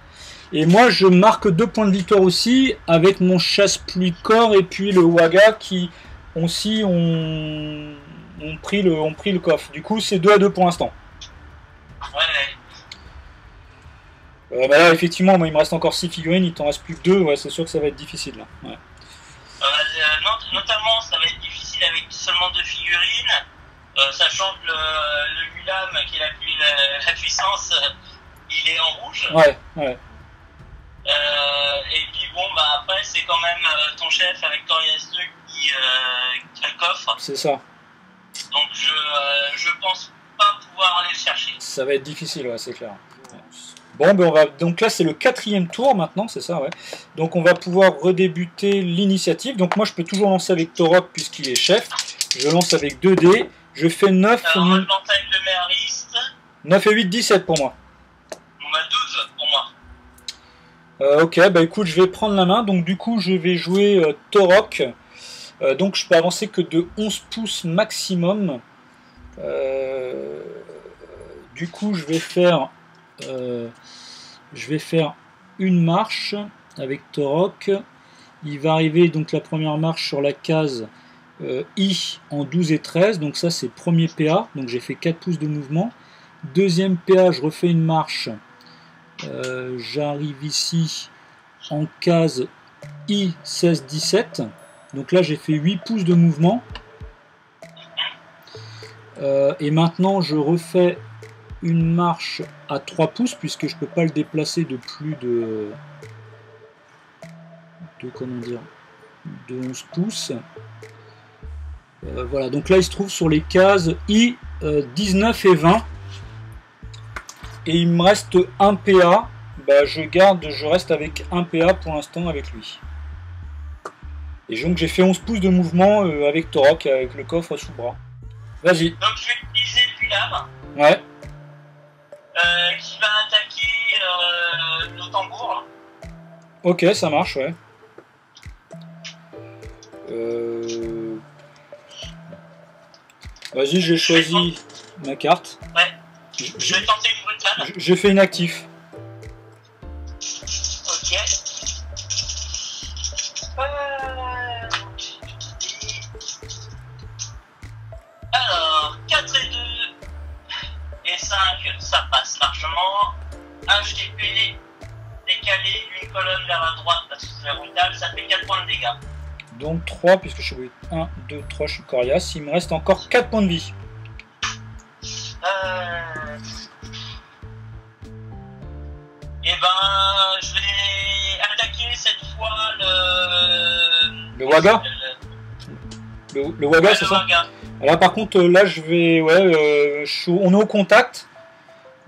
Et moi, je marque 2 points de victoire aussi avec mon chasse-pluie corps et puis le Waga qui aussi ont pris le coffre. Du coup, c'est 2-2 pour l'instant. Ouais. Bah là, effectivement, moi, il me reste encore 6 figurines, il t'en reste plus que 2. Ouais, c'est sûr que ça va être difficile là. Ouais. Notamment, ça va être difficile avec seulement 2 figurines, sachant que le Gulam, qui est la puissance, il est en rouge. Ouais, ouais. Et puis bon, bah après, c'est quand même ton chef avec Corias 2 qui a le coffre. C'est ça. Donc je pense pas pouvoir aller le chercher. Ça va être difficile, ouais, c'est clair. Ouais. Bon, ben donc là c'est le 4e tour maintenant, c'est ça, ouais. Donc on va pouvoir redébuter l'initiative. Donc moi je peux toujours lancer avec Torok puisqu'il est chef. Je lance avec 2 dés. Je fais 9. Alors moi je lance avec le méhariste. 9 et 8, 17 pour moi. On a 12 pour moi. Ok, bah écoute, je vais prendre la main. Donc du coup je vais jouer Torok. Donc je peux avancer que de 11 pouces maximum. Du coup je vais faire une marche avec Torok. Il va arriver donc la première marche sur la case I en 12 et 13. Donc ça c'est premier PA. Donc j'ai fait 4 pouces de mouvement. Deuxième PA, je refais une marche. J'arrive ici en case I 16-17. Donc là j'ai fait 8 pouces de mouvement. Et maintenant je refais une marche à 3 pouces puisque je peux pas le déplacer de plus de comment dire, de 11 pouces. Voilà, donc là il se trouve sur les cases I 19 et 20 et il me reste un PA. Bah, je reste avec un PA pour l'instant avec lui. Et donc j'ai fait 11 pouces de mouvement avec Torok, avec le coffre sous le bras. Vas-y. Donc je vais utiliser le Gulam. Ouais. Qui va attaquer le tambour. Ok, ça marche, ouais. Vas-y, j'ai choisi ma carte. Ouais. Je vais tenter une brutale. J'ai fait inactif. Ok. Alors, 4 et 2 et 5, ça passe largement. HDP décalé d'une colonne vers la droite parce que c'est la brutale, ça fait 4 points de dégâts. Donc 3, puisque je suis 1, 2, 3, je suis coriace. Il me reste encore 4 points de vie. Et ben, je vais attaquer cette fois le Waga. Le Waga, ouais, c'est ça. Là par contre, là je vais... Ouais, on est au contact.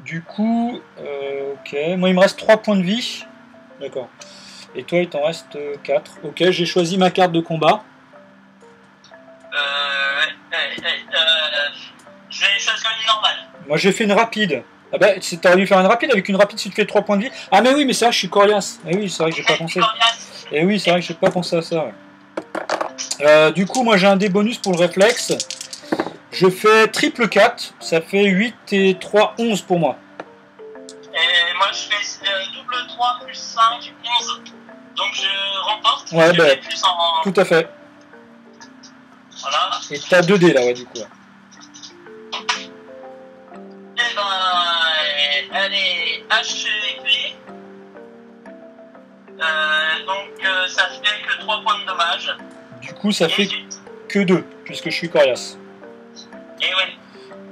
Du coup, ok. Moi il me reste 3 points de vie. D'accord. Et toi il t'en reste 4. Ok, j'ai choisi ma carte de combat. Je vais choisir une normale. Moi j'ai fait une rapide. Ah bah t'aurais dû faire une rapide, avec une rapide si tu fais 3 points de vie. Ah mais oui, mais c'est vrai que je suis coriace. Eh oui, c'est vrai que j'ai pas pensé. Et oui, c'est vrai que j'ai pas pensé à ça. Ouais. Du coup, moi j'ai un dé bonus pour le réflexe. Je fais triple 4, ça fait 8 et 3, 11 pour moi. Et moi je fais double 3 plus 5, 11. Donc je remporte. Ouais, bah, plus en... tout à fait. Voilà. Et t'as 2 dés là, ouais, du coup. Ouais. Et ben, allez, H épée. Donc ça fait que 3 points de dommage. Du coup, ça fait que 2, puisque je suis coriace. Et ouais.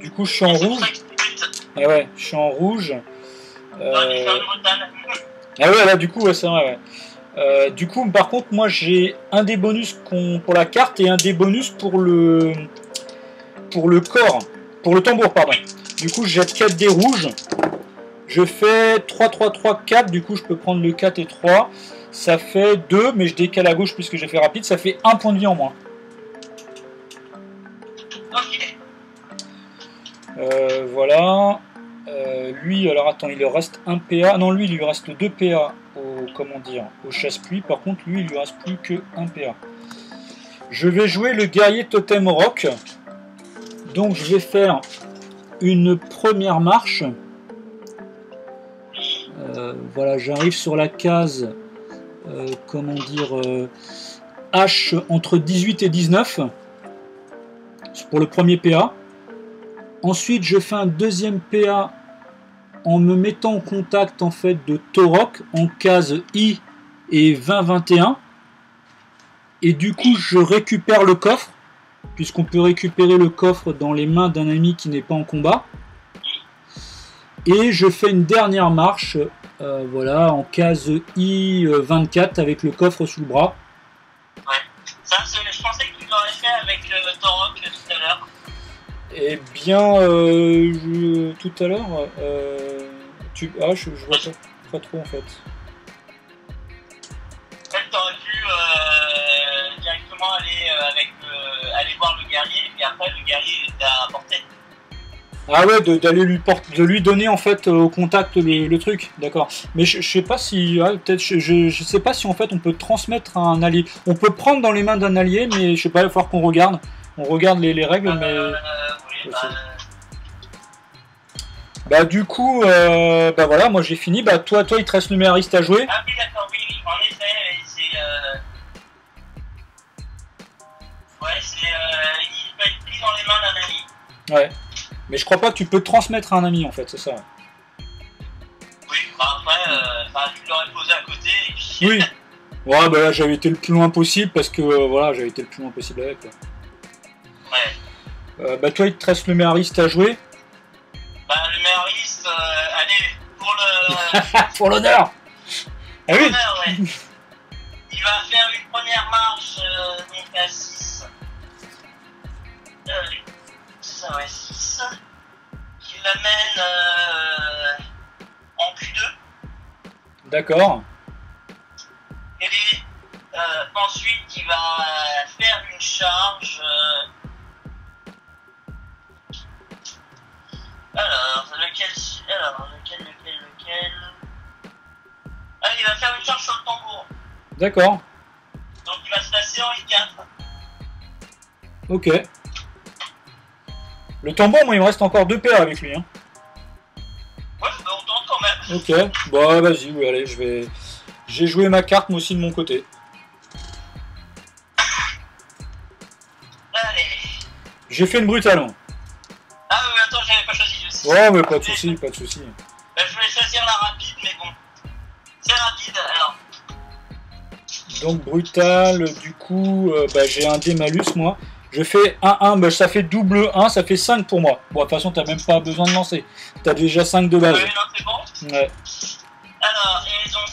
Du coup, je suis en rouge. Ah ouais, je suis en rouge. Ah ouais, là, du coup, ouais, c'est vrai, ouais. Du coup, par contre, moi, j'ai un des bonus pour la carte et un des bonus pour le corps. Pour le tambour, pardon. Du coup, je jette 4 dés rouges. Je fais 3, 3, 3, 4. Du coup, je peux prendre le 4 et 3. Ça fait 2, mais je décale à gauche puisque j'ai fait rapide. Ça fait 1 point de vie en moins. Ok. Voilà. Lui, alors attends, il lui reste 1 PA. Non, lui, il lui reste 2 PA au chasse-pluie. Par contre, lui, il lui reste plus que 1 PA. Je vais jouer le guerrier totem rock. Donc, je vais faire une première marche. voilà, j'arrive sur la case, comment dire, H entre 18 et 19 pour le premier PA. Ensuite, je fais un deuxième PA en me mettant en contact en fait de Torok en case I et 20-21. Et du coup, je récupère le coffre, puisqu'on peut récupérer le coffre dans les mains d'un ami qui n'est pas en combat. Et je fais une dernière marche, voilà, en case I24 avec le coffre sous le bras. Ouais, ça, je pensais que tu l'aurais fait avec le Torok tout à l'heure. Eh bien, tout à l'heure, je vois pas trop en fait. En fait, t'aurais pu directement aller voir le guerrier, et puis après le guerrier t'a apporté. Ah ouais, de lui donner en fait au contact le truc, d'accord. Mais je sais pas si, peut-être, je sais pas si en fait on peut transmettre à un allié. On peut prendre dans les mains d'un allié, mais je sais pas, il va falloir qu'on regarde. On regarde les règles, mais. Oui, bah du coup, bah voilà, moi j'ai fini. Bah toi il te reste numériste à jouer. Ah oui, d'accord, oui, en effet, c'est. Ouais, il peut être pris dans les mains d'un ami. Ouais. Mais je crois pas que tu peux transmettre à un ami en fait, c'est ça. Oui, bah après, tu l'aurais posé à côté et puis. Oui. Ouais, bah là j'avais été le plus loin possible parce que voilà, j'avais été le plus loin possible avec. Quoi. Ouais. Bah toi il te reste le méhariste à jouer. Bah le méhariste, allez, pour le. Pour l'honneur. Ah oui. L'honneur, ouais. Il va faire une première marche, donc à 6. Ça ouais, 6. Qui l'amène en Q2. D'accord. Et ensuite, il va faire une charge. Alors, lequel. Ah, il va faire une charge sur le tambour. D'accord. Donc, il va se passer en I4. Ok. Le tambour, moi il me reste encore 2 PA avec lui. Hein. Ouais, bah, on tente quand même. Ok. Bon, vas-y, oui, allez, j'ai joué ma carte moi aussi de mon côté. Allez. J'ai fait une brutale. Hein. Ah oui, attends, j'avais pas choisi. Ouais, mais pas de soucis, pas de soucis. Bah, je voulais choisir la rapide, mais bon. C'est rapide, alors. Donc brutal, du coup, bah, j'ai un dé malus moi. Je fais 1-1, bah, ça fait double 1, ça fait 5 pour moi. Bon, de toute façon, t'as même pas besoin de lancer. T'as déjà 5 de base. Oui, non, c'est bon. Ouais. Alors, et donc,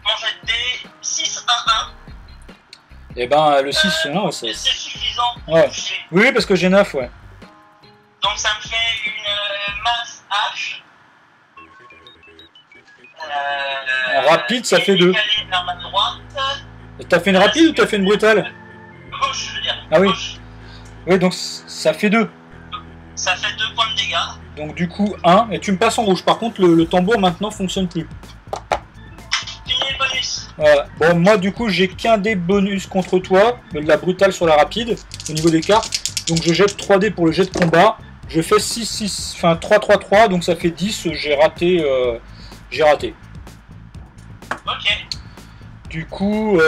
mon jet de dé, 6-1-1. Et ben, le 6, non, c'est suffisant pour ouais. toucher. Oui, parce que j'ai 9, ouais. Donc, ça me fait une masse H. Rapide, ça fait 2. Vers ma droite. T'as fait une rapide ou t'as fait une brutale? Gauche, je veux dire. Ah oui. Gauche. Oui, donc ça fait 2. Ça fait 2 points de dégâts. Donc du coup 1, et tu me passes en rouge. Par contre le tambour maintenant fonctionne plus. Fini le bonus. Voilà. Bon, moi du coup j'ai qu'un dé bonus contre toi, de la brutale sur la rapide, au niveau des cartes. Donc je jette 3 dés pour le jet de combat. Je fais 6, enfin 3, donc ça fait 10, j'ai raté. Ok. Du coup,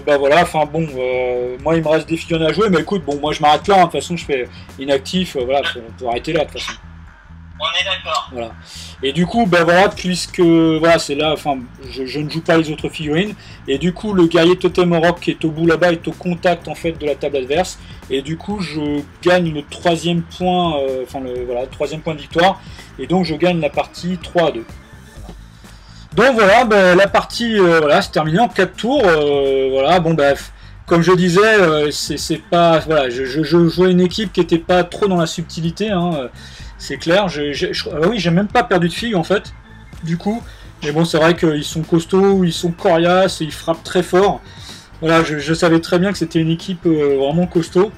bah voilà, enfin bon, moi il me reste des figurines à jouer, mais écoute, bon, moi je m'arrête là, hein, de toute façon je fais inactif, voilà, on peut arrêter là de toute façon. On est d'accord. Voilà. Et du coup, bah voilà, puisque voilà, c'est là, enfin, je ne joue pas les autres figurines, et du coup, le guerrier totem rock qui est au bout là-bas est au contact en fait de la table adverse, et du coup, je gagne le 3e point, voilà, 3e point de victoire, et donc je gagne la partie 3-2. Donc voilà, bah, la partie voilà, c'est terminé en 4 tours. Voilà, bon bref, comme je disais, c'est pas voilà, je jouais une équipe qui était pas trop dans la subtilité, hein, c'est clair. Ah oui, j'ai même pas perdu de filles en fait, du coup. Mais bon, c'est vrai qu'ils sont costauds, ils sont coriaces et ils frappent très fort. Voilà, je savais très bien que c'était une équipe vraiment costaud.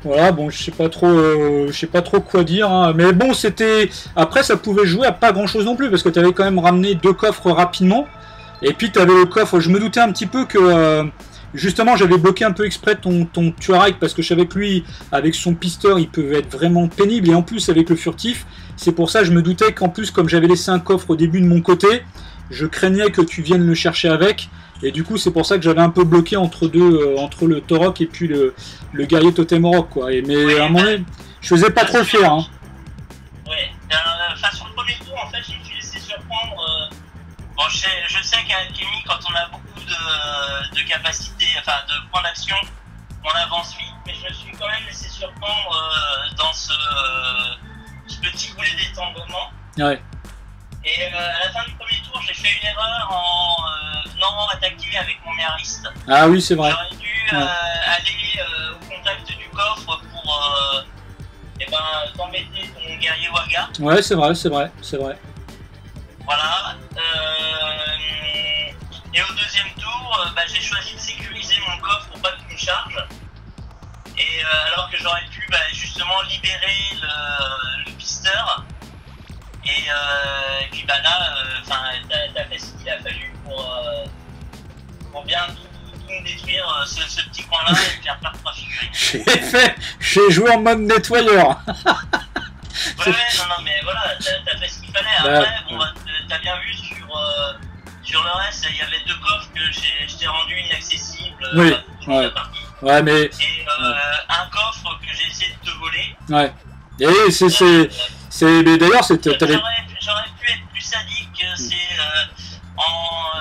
Voilà, bon, je sais pas trop quoi dire, hein. Mais bon, c'était. Après, ça pouvait jouer à pas grand chose non plus, parce que tu avais quand même ramené 2 coffres rapidement, et puis tu avais le coffre. Je me doutais un petit peu que justement, j'avais bloqué un peu exprès ton Tuareg, parce que je savais que lui, avec son pisteur, il peut être vraiment pénible, et en plus, avec le furtif, c'est pour ça que je me doutais qu'en plus, comme j'avais laissé un coffre au début de mon côté, je craignais que tu viennes le chercher avec. Et du coup, c'est pour ça que j'avais un peu bloqué entre deux, entre le Torok et puis le guerrier Totem Rock, quoi. Mais Oui, à un moment donné, je faisais pas trop le fier. Hein. Ouais, enfin, sur le premier tour, en fait, je me suis laissé surprendre. Bon, je sais qu'à Alchemy, quand on a beaucoup de capacités, enfin de points d'action, on avance vite, mais je me suis quand même laissé surprendre dans ce petit boulet d'étendement. Ouais. Et à la fin du premier tour, j'ai fait une erreur en venant attaquer avec mon méariste. Ah oui, c'est vrai. J'aurais dû aller au contact du coffre pour t'embêter ton guerrier Waga. Ouais, c'est vrai, c'est vrai, c'est vrai. Voilà. Et au deuxième tour, j'ai choisi de sécuriser mon coffre pour pas qu'il me charge. Et alors que j'aurais pu justement libérer le pisteur. Et puis là, t'as fait ce qu'il a fallu pour bien tout me détruire ce petit coin-là et faire perdre 3 figurines. J'ai joué en mode nettoyeur. Ouais, non, mais voilà, t'as fait ce qu'il fallait. Après, t'as bien vu sur le reste, il y avait 2 coffres que je t'ai rendu inaccessibles oui, la partie. Ouais, mais... Et un coffre que j'ai essayé de te voler. Ouais. Et mais d'ailleurs, c'était... J'aurais pu être plus sadique, c'est en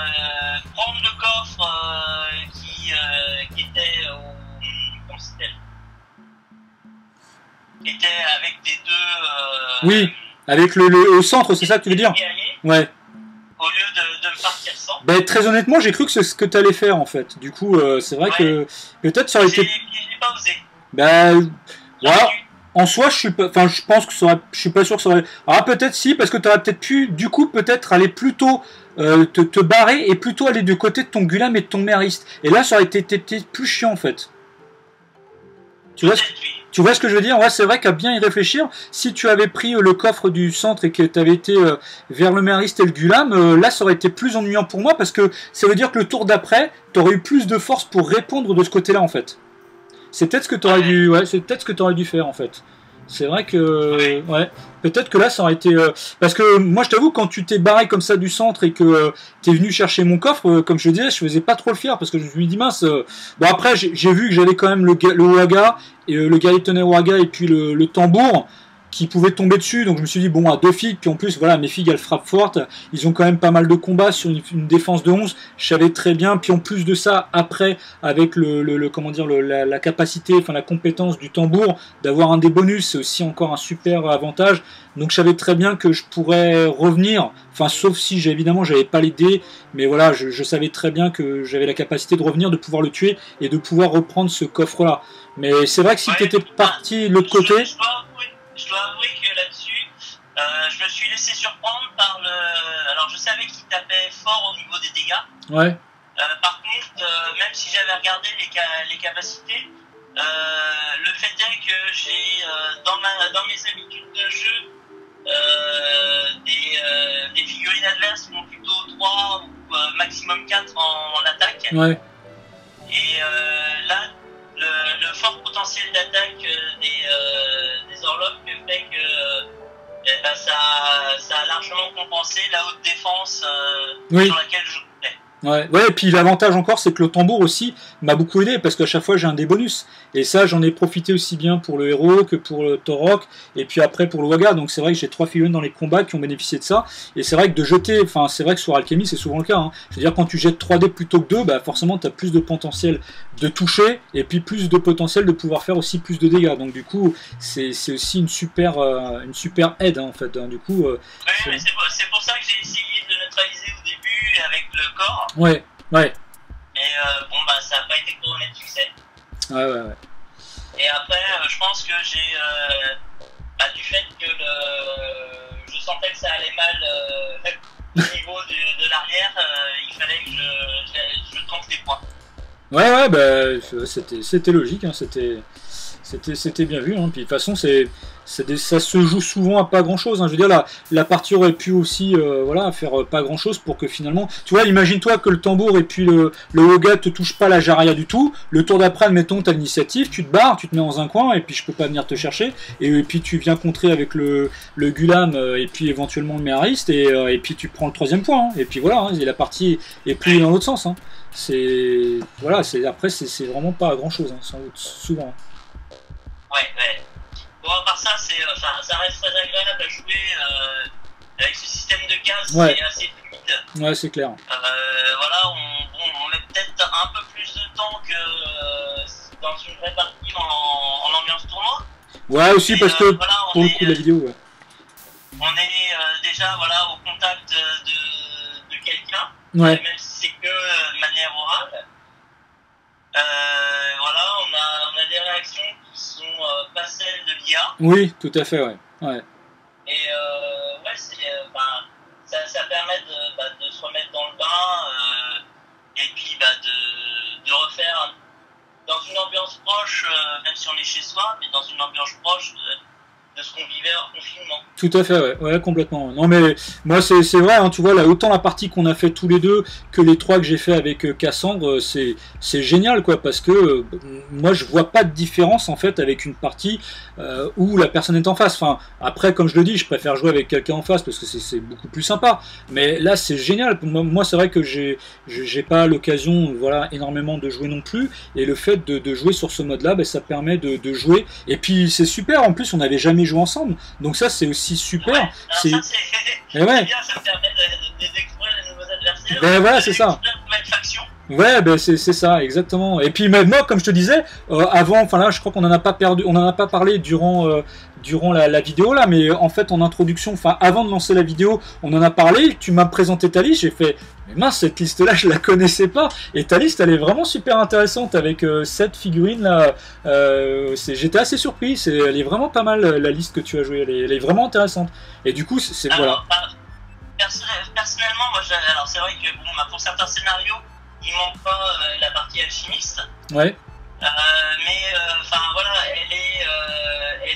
prendre le coffre qui était au... Comment c'était, qui était avec des 2... oui, avec au centre, c'est ça que tu veux dire? Ouais. Au lieu de me partir sans. Très honnêtement, j'ai cru que c'est ce que tu allais faire en fait. Du coup, c'est vrai que peut-être ça aurait été. J'ai pas osé. Voilà. En soi, je pense que ça aurait... je suis pas sûr que ça aurait. Ah, peut-être si, parce que tu aurais peut-être pu, du coup, peut-être aller plutôt te barrer et plutôt aller du côté de ton Gulam et de ton Méariste. Et là, ça aurait été plus chiant en fait. Tu vois ce que je veux dire? Ouais, c'est vrai qu'à bien y réfléchir, si tu avais pris le coffre du centre et que tu avais été vers le Méariste et le Gulam, là ça aurait été plus ennuyant pour moi parce que ça veut dire que le tour d'après, tu aurais eu plus de force pour répondre de ce côté-là en fait. C'est peut-être ce que tu aurais dû, c'est peut-être ce que tu aurais dû faire en fait. C'est vrai que peut-être que là ça aurait été parce que moi je t'avoue, quand tu t'es barré comme ça du centre et que tu es venu chercher mon coffre, comme je disais, je faisais pas trop le fier parce que je me suis dit mince. Bon après j'ai vu que j'avais quand même le Waga et le guerrier tonnerre Waga et puis le tambour qui pouvaient tomber dessus, donc je me suis dit bon, à 2 figues, puis en plus voilà, mes figues elles frappent fortes, ils ont quand même pas mal de combats sur une défense de 11, je savais très bien, puis en plus de ça, après, avec comment dire, la capacité, enfin la compétence du tambour, d'avoir un des bonus, c'est aussi encore un super avantage, donc je savais très bien que je pourrais revenir, enfin sauf si évidemment j'avais pas les dés, mais voilà, je savais très bien que j'avais la capacité de revenir, de pouvoir le tuer, et de pouvoir reprendre ce coffre-là, mais c'est vrai que si t'étais parti de l'autre côté... Je dois avouer que là-dessus, je me suis laissé surprendre par le... Alors, je savais qu'il tapait fort au niveau des dégâts. Ouais. Par contre, même si j'avais regardé les capacités, le fait est que j'ai, dans mes habitudes de jeu, des figurines adverses qui ont plutôt 3 ou maximum 4 en attaque. Ouais. Et là, le fort potentiel d'attaque des Orlops fait que ça a largement compensé la haute défense sur laquelle je comptais. Ouais, et puis l'avantage encore, c'est que le tambour aussi m'a beaucoup aidé parce qu'à chaque fois j'ai un des bonus. Et ça, j'en ai profité aussi bien pour le héros que pour le Torok et puis après pour le Waga. Donc c'est vrai que j'ai 3 figurines dans les combats qui ont bénéficié de ça. Et c'est vrai que de jeter, enfin c'est vrai que sur Alchemy c'est souvent le cas. Hein. Je veux dire, quand tu jettes 3 dés plutôt que 2, bah forcément tu as plus de potentiel de toucher et puis plus de potentiel de pouvoir faire aussi plus de dégâts. Donc du coup, c'est aussi une super aide hein, en fait. Hein. Du coup, oui, mais c'est pour ça que j'ai essayé de neutraliser au début avec le corps. Ouais. Mais ça n'a pas été couronné de succès. Ouais. Et après, je pense que j'ai, du fait que je sentais que ça allait mal au niveau de l'arrière, il fallait que je tente les points. Ouais, c'était logique, hein, C'était bien vu. Hein. Puis de toute façon, ça se joue souvent à pas grand chose. Hein. Je veux dire, la partie aurait pu aussi voilà, faire pas grand chose pour que finalement. Tu vois, imagine-toi que le tambour et puis le Hoga te touchent pas la Jaraya du tout. Le tour d'après, admettons, t'as l'initiative, tu te barres, tu te mets dans un coin et puis je peux pas venir te chercher. Et puis tu viens contrer avec le Gulam et puis éventuellement le Méhariste et puis tu prends le 3e point. Hein. Et puis voilà, hein, et la partie est pliée dans l'autre sens. Hein. Voilà, après c'est vraiment pas grand chose, hein, sans doute, souvent. Ouais. Bon, à part ça, ça reste très agréable à jouer avec ce système de cases, ouais. C'est assez fluide. Ouais, c'est clair. Voilà, on met peut-être un peu plus de temps que dans une vraie partie en ambiance tournoi. Ouais, aussi parce que voilà, pour le coup de la vidéo, ouais. On est déjà voilà, au contact de quelqu'un, ouais. Même si c'est que de manière orale. Voilà, on a des réactions qui sont pas celles de l'IA. Oui, tout à fait, ouais. Ouais. Et ouais, ça permet de se remettre dans le bain et puis de refaire dans une ambiance proche, même si on est chez soi, mais dans une ambiance proche de ce qu'on vivait en confinement. Tout à fait, ouais, complètement. Non mais moi c'est vrai, hein, tu vois là, autant la partie qu'on a fait tous les deux que les 3 que j'ai fait avec Cassandre, c'est génial quoi, parce que moi je vois pas de différence en fait avec une partie où la personne est en face. Enfin après comme je le dis, je préfère jouer avec quelqu'un en face parce que c'est beaucoup plus sympa. Mais là c'est génial. Moi c'est vrai que j'ai pas l'occasion voilà énormément de jouer non plus, et le fait de jouer sur ce mode là, ben, ça permet de jouer. Et puis c'est super. En plus on n'avait jamais joué ensemble, donc ça c'est aussi super. Ouais, c'est bien, ça me permet de découvrir les nouveaux adversaires. Ben voilà, c'est ça. Ouais, ben c'est ça, exactement. Et puis moi, comme je te disais, avant, enfin là, je crois qu'on en a pas parlé durant la vidéo là, mais en fait en introduction, enfin avant de lancer la vidéo, on en a parlé. Tu m'as présenté ta liste, j'ai fait, mais mince, cette liste là, je la connaissais pas. Et ta liste, elle est vraiment super intéressante avec cette figurine là. J'étais assez surpris. Elle est vraiment pas mal la liste que tu as jouée. Elle est vraiment intéressante. Et du coup, voilà. Personnellement, moi, alors c'est vrai que bon, pour certains scénarios, il manque pas la partie alchimiste. Ouais. Mais enfin voilà, elle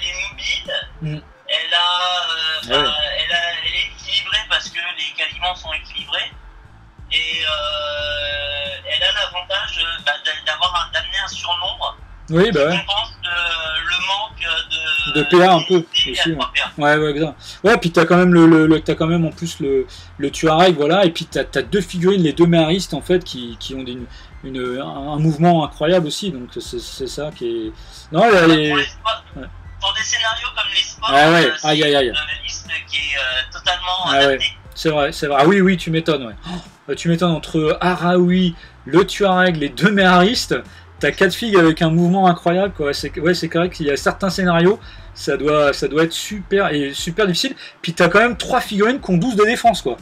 est mobile. Elle est équilibrée parce que les calimans sont équilibrés. Et elle a l'avantage d'amener un surnombre. Oui, bah ouais. Je pense le manque de PA un peu aussi. Ouais, exact. Ouais, puis t'as quand même t'as quand même en plus le Tuareg, voilà, et puis t'as 2 figurines, les 2 méharistes en fait, qui ont un mouvement incroyable aussi, donc c'est ça qui est. Non, pour des scénarios comme les sports, c'est une liste qui est totalement adaptée. Ouais. C'est vrai. Ah oui, tu m'étonnes, ouais. Tu m'étonnes, entre Araoui, le Tuareg, les 2 méharistes. T'as 4 figues avec un mouvement incroyable, quoi. C'est correct qu'il y a certains scénarios, ça doit être super difficile. Puis t'as quand même 3 figurines qui ont 12 de défense, quoi.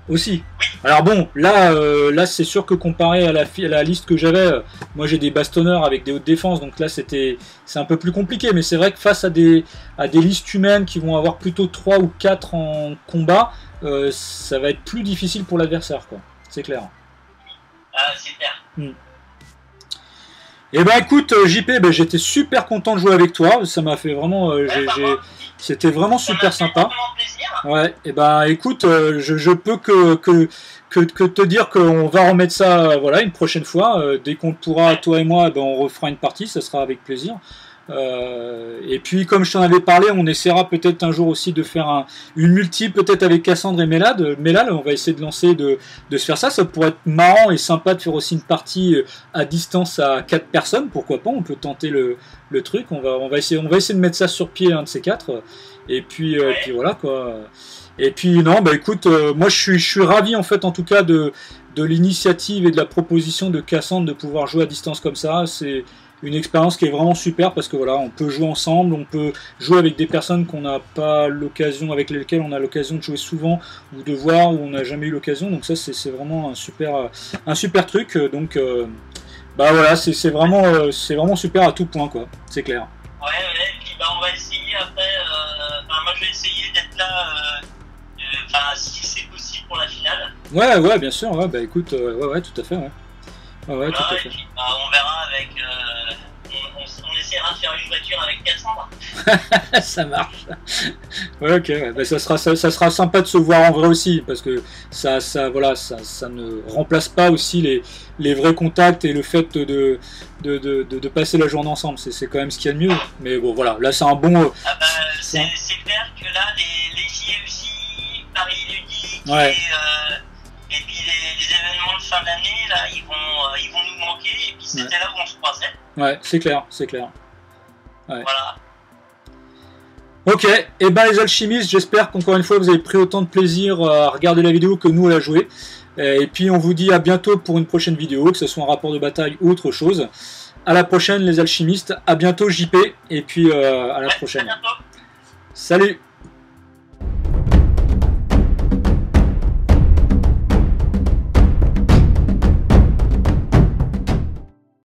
Aussi. Alors bon, là c'est sûr que comparé à la liste que j'avais, moi j'ai des bastonneurs avec des hautes défenses, donc là c'est un peu plus compliqué. Mais c'est vrai que face à des listes humaines qui vont avoir plutôt 3 ou 4 en combat, ça va être plus difficile pour l'adversaire, quoi. C'est clair. C'est clair. Et ben écoute JP, j'étais super content de jouer avec toi, ça m'a fait vraiment, c'était vraiment super sympa. Ouais, et ben écoute, je peux que te dire qu'on va remettre ça, voilà, une prochaine fois, dès qu'on pourra, toi et moi, on refera une partie, ça sera avec plaisir. Et puis comme je t'en avais parlé, on essaiera peut-être un jour aussi de faire une multi, peut-être avec Cassandre et Mélal, on va essayer de lancer de se faire ça. Ça pourrait être marrant et sympa de faire aussi une partie à distance à 4 personnes, pourquoi pas, on peut tenter le truc. On va essayer de mettre ça sur pied, un de ces 4, et puis voilà quoi. Et puis non, écoute, moi je suis ravi en fait, en tout cas de l'initiative et de la proposition de Cassandre de pouvoir jouer à distance comme ça. C'est une expérience qui est vraiment super parce que voilà, on peut jouer ensemble, on peut jouer avec des personnes qu'on n'a pas l'occasion, avec lesquelles on a l'occasion de jouer souvent ou de voir où on n'a jamais eu l'occasion. Donc ça c'est vraiment un super truc. Donc voilà, c'est vraiment super à tout point, quoi. C'est clair. Ouais, et puis on va essayer après. Moi je vais essayer d'être là. Si c'est possible pour la finale. Ouais, bien sûr. Ouais, écoute, ouais, tout à fait. Ouais. Ouais, voilà, tout à fait. Et puis, on verra avec. On essaiera de faire une voiture avec 4 cendres. Ça marche. Ouais, ok. Ouais. Ben, ça sera sympa de se voir en vrai aussi, parce que ça ne remplace pas aussi les vrais contacts et le fait de passer la journée ensemble. C'est quand même ce qu'il y a de mieux. Mais bon, voilà. Là, c'est un bon. Ah bah, c'est clair que là, les JUC, Paris Ludique ouais. et puis les événements de fin d'année, là, ils vont nous manquer. Et puis c'était là où on se croisait. Ouais, c'est clair, c'est clair. Ouais. Voilà. Ok, et ben les alchimistes, j'espère qu'encore une fois vous avez pris autant de plaisir à regarder la vidéo que nous à la jouer. Et puis on vous dit à bientôt pour une prochaine vidéo, que ce soit un rapport de bataille ou autre chose. À la prochaine les alchimistes, à bientôt JP, et puis à la prochaine. À bientôt. Salut.